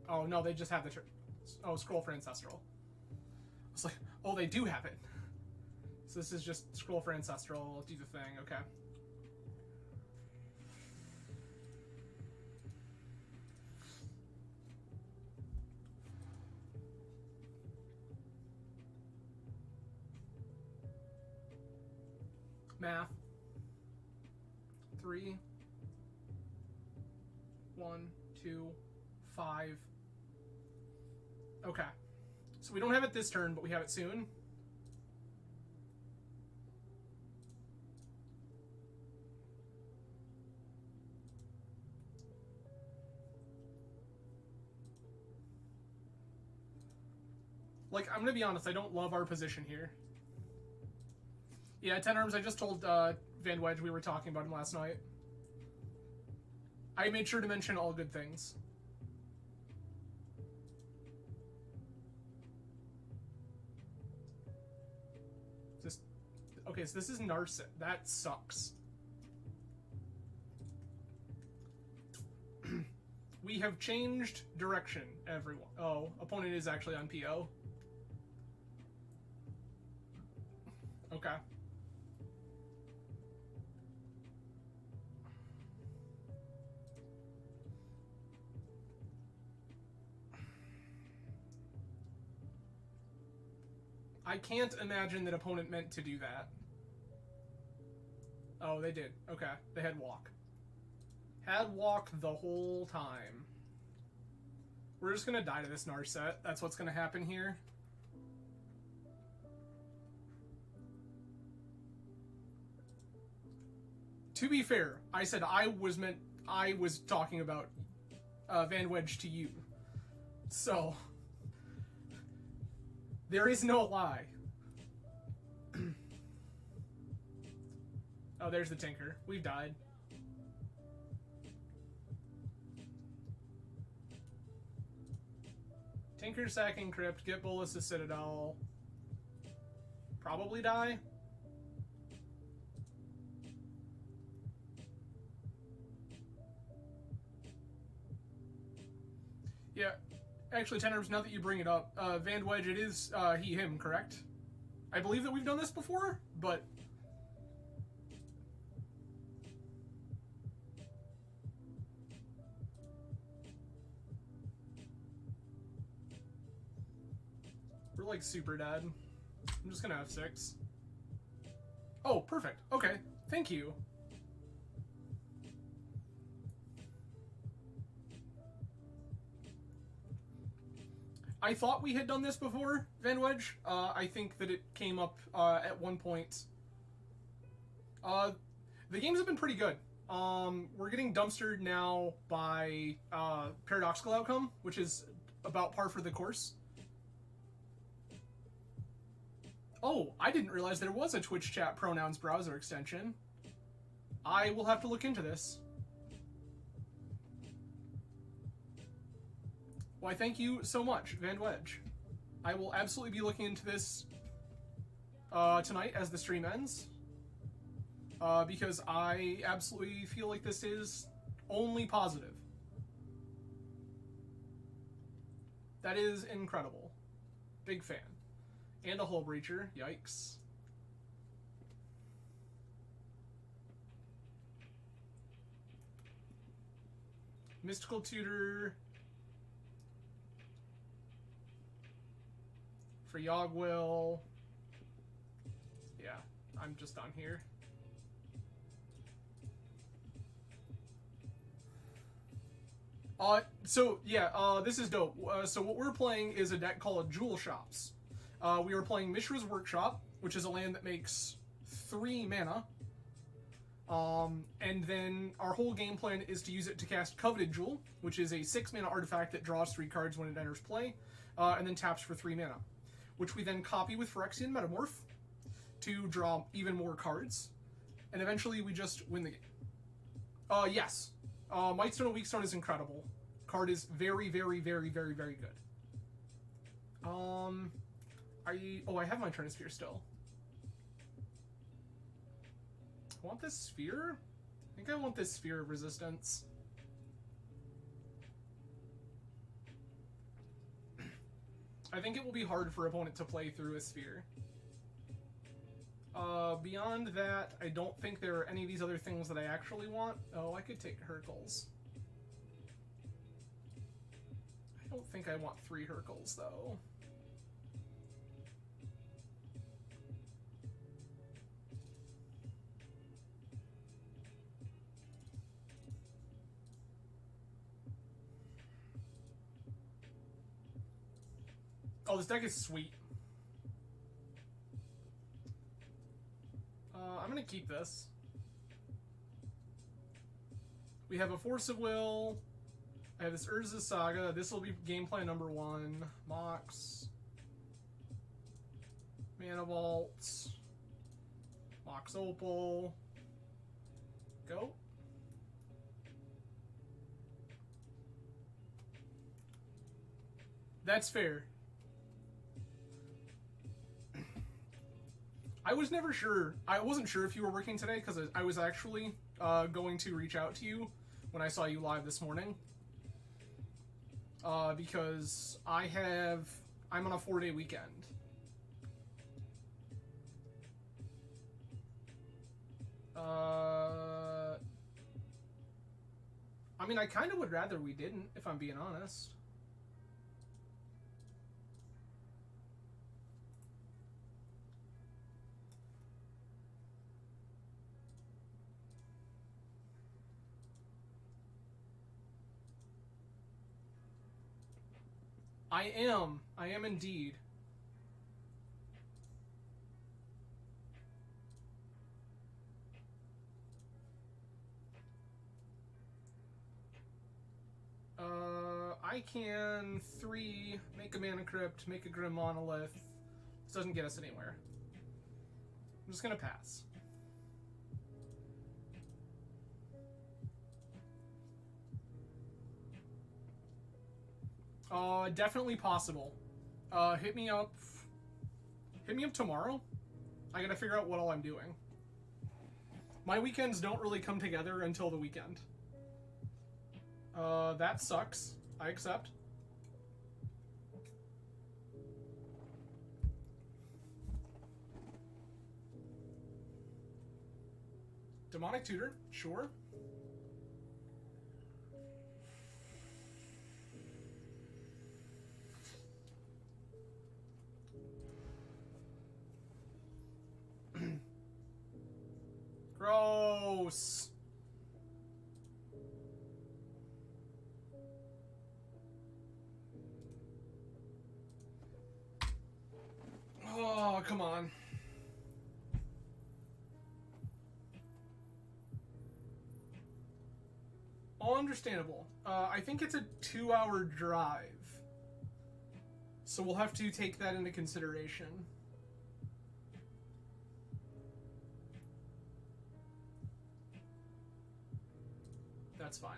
Oh, no, they just have the... Oh, Scroll for Ancestral. I was like, oh, they do have it. So this is just Scroll for Ancestral, do the thing, okay. Math. 3, 1, 2, 5. Okay. So we don't have it this turn, but we have it soon. Like, I'm gonna be honest, I don't love our position here. Yeah, 10 arms, I just told Van Wedge we were talking about him last night. I made sure to mention all good things. Okay, so this is Narset. That sucks. We have changed direction, everyone. Oh, opponent is actually on PO. Okay. I can't imagine that opponent meant to do that. Oh, they did. Okay. They had walk. Had walk the whole time. We're just gonna die to this Narset. That's what's gonna happen here. To be fair, I said I was talking about Van Wedge to you. So there is no lie. Oh, there's the Tinker. We've died. Tinker sacking Crypt, get Bolas to Citadel. Probably die. Yeah, actually, Tenors, now that you bring it up, Van Wedge, it is he, him, correct? I believe that we've done this before, but... We're like super dead. I'm just gonna F6. Oh, perfect. Okay, thank you. I thought we had done this before, Van Wedge. I think that it came up at one point. The games have been pretty good. We're getting dumpstered now by Paradoxical Outcome, which is about par for the course. Oh, I didn't realize there was a Twitch chat pronouns browser extension. I will have to look into this. Why, thank you so much, Van Wedge. I will absolutely be looking into this tonight as the stream ends. Because I absolutely feel like this is only positive. That is incredible. Big fan. And a Hull Breacher. Yikes. Mystical Tutor. For Yogwill. Yeah, I'm just on here. This is dope. So what we're playing is a deck called Jewel Shops. We are playing Mishra's Workshop, which is a land that makes 3 mana. And then our whole game plan is to use it to cast Coveted Jewel, which is a 6 mana artifact that draws 3 cards when it enters play, and then taps for 3 mana, which we then copy with Phyrexian Metamorph to draw even more cards, and eventually we just win the game. Yes. Mightstone of Weakstone is incredible. Card is very, very, very, very, very good. I have my Trinisphere still. I want this sphere? I think I want this Sphere of Resistance. I think it will be hard for opponent to play through a sphere. Beyond that, I don't think there are any of these other things that I actually want. Oh, I could take Hurkyl's. I don't think I want 3 Hurkyl's, though. Oh, this deck is sweet. I'm gonna keep this. We have a Force of Will. I have this Urza Saga. This will be game plan number 1. Mox. Mana Vault. Mox Opal. Go. That's fair. I was never sure. I wasn't sure if you were working today because I was actually going to reach out to you when I saw you live this morning. Because I'm on a 4-day weekend. I mean, I kind of would rather we didn't, if I'm being honest. I am indeed. I can 3, make a Mana Crypt, make a Grim Monolith. This doesn't get us anywhere. I'm just gonna pass. Definitely possible. Hit me up tomorrow. I gotta figure out what all I'm doing. My weekends don't really come together until the weekend. That sucks. I accept. Demonic Tutor, sure. Gross. Oh, come on. All understandable. I think it's a 2-hour drive. So we'll have to take that into consideration. That's fine.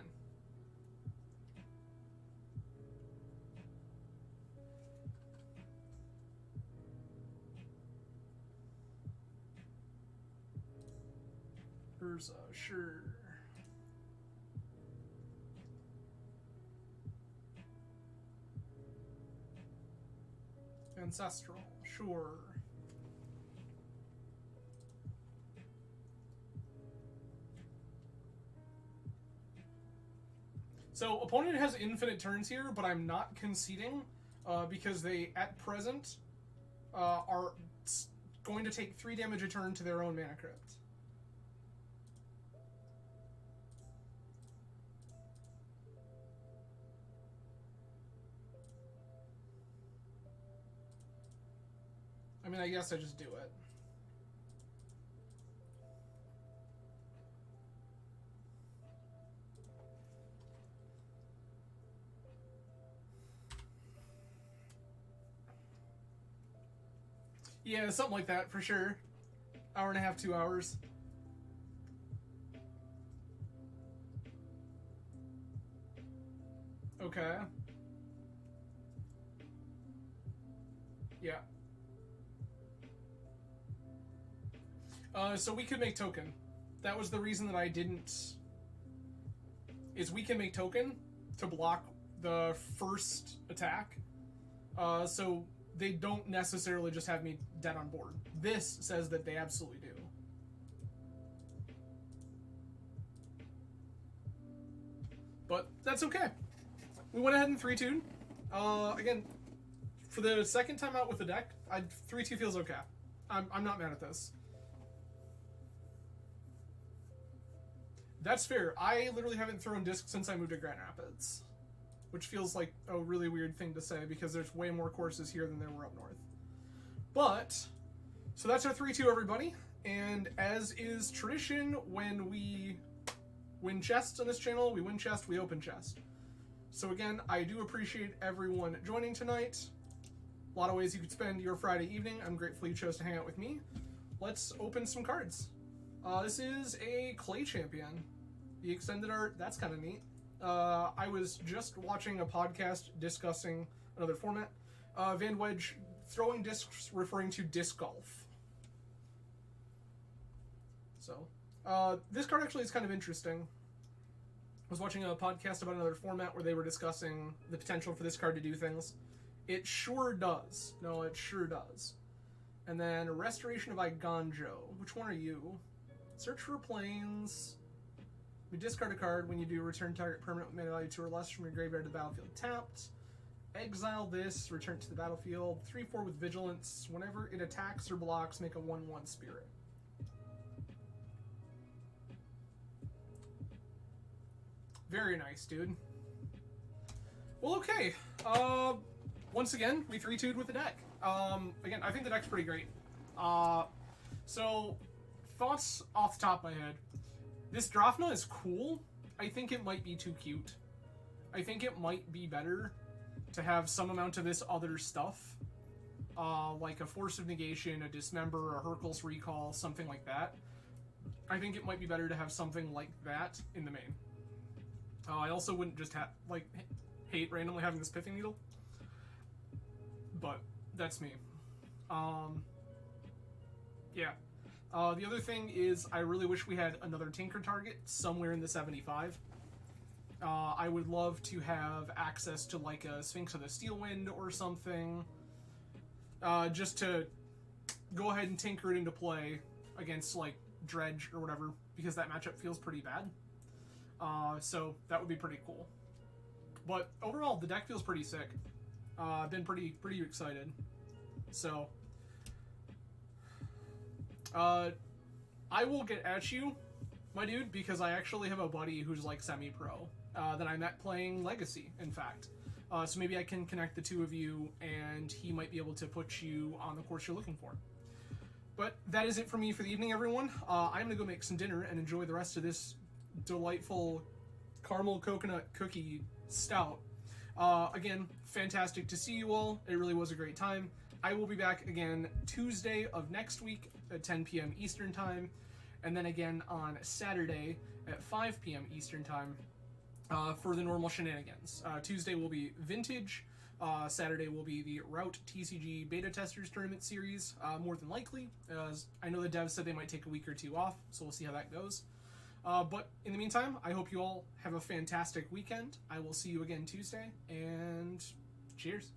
Urza, sure. Ancestral, sure. So, opponent has infinite turns here, but I'm not conceding because they, at present, are going to take 3 damage a turn to their own Mana Crypt. I mean, I guess I just do it. Yeah, something like that, for sure. 1.5, 2 hours. Okay. Yeah. So we could make token. That was the reason that I didn't... Is we can make token to block the first attack. So they don't necessarily just have me dead on board. This says that they absolutely do. But that's okay. We went ahead and 3-2'd. Again, for the second time out with the deck, 3-2 feels okay. I'm not mad at this. That's fair. I literally haven't thrown disc since I moved to Grand Rapids, which feels like a really weird thing to say because there's way more courses here than there were up north. But, so that's our 3-2, everybody. And as is tradition, when we win chests on this channel, we win chest, we open chest. So again, I do appreciate everyone joining tonight. A lot of ways you could spend your Friday evening. I'm grateful you chose to hang out with me. Let's open some cards. This is a Clay Champion. The extended art, that's kind of neat. I was just watching a podcast discussing another format. Van Wedge throwing discs referring to disc golf. So, this card actually is kind of interesting. I was watching a podcast about another format where they were discussing the potential for this card to do things. It sure does. No, it sure does. And then Restoration of Iganjo. Which one are you? Search for planes. You discard a card when you do. Return target permanent with mana value 2 or less from your graveyard to the battlefield tapped. Exile this. Return it to the battlefield. 3/4 with Vigilance. Whenever it attacks or blocks, make a 1/1 spirit. Very nice, dude. Well, okay. Once again, we 3-2'd with the deck. Again, I think the deck's pretty great. So, thoughts off the top of my head. This Drafna is cool. I think it might be too cute. I think it might be better to have some amount of this other stuff. Like a Force of Negation, a Dismember, a Hurkyl's Recall, something like that. I think it might be better to have something like that in the main. I also wouldn't just hate randomly having this Pithing Needle. But that's me. Yeah. The other thing is I really wish we had another Tinker target somewhere in the 75. I would love to have access to like a Sphinx of the Steelwind or something. Just to go ahead and tinker it into play against like Dredge or whatever, because that matchup feels pretty bad. So that would be pretty cool. But overall, the deck feels pretty sick. I've been pretty excited. So, I will get at you, my dude, because I actually have a buddy who's like semi-pro that I met playing Legacy, in fact. So maybe I can connect the two of you, and he might be able to put you on the course you're looking for. But that is it for me for the evening, everyone. I'm going to go make some dinner and enjoy the rest of this delightful caramel coconut cookie stout. Again, fantastic to see you all. It really was a great time. I will be back again Tuesday of next week at 10 p.m. Eastern Time, and then again on Saturday at 5 p.m. Eastern Time for the normal shenanigans. Tuesday will be Vintage. Saturday will be the Route TCG Beta Testers Tournament Series, more than likely. I know the devs said they might take a week or two off, so we'll see how that goes. But in the meantime, I hope you all have a fantastic weekend. I will see you again Tuesday, and cheers.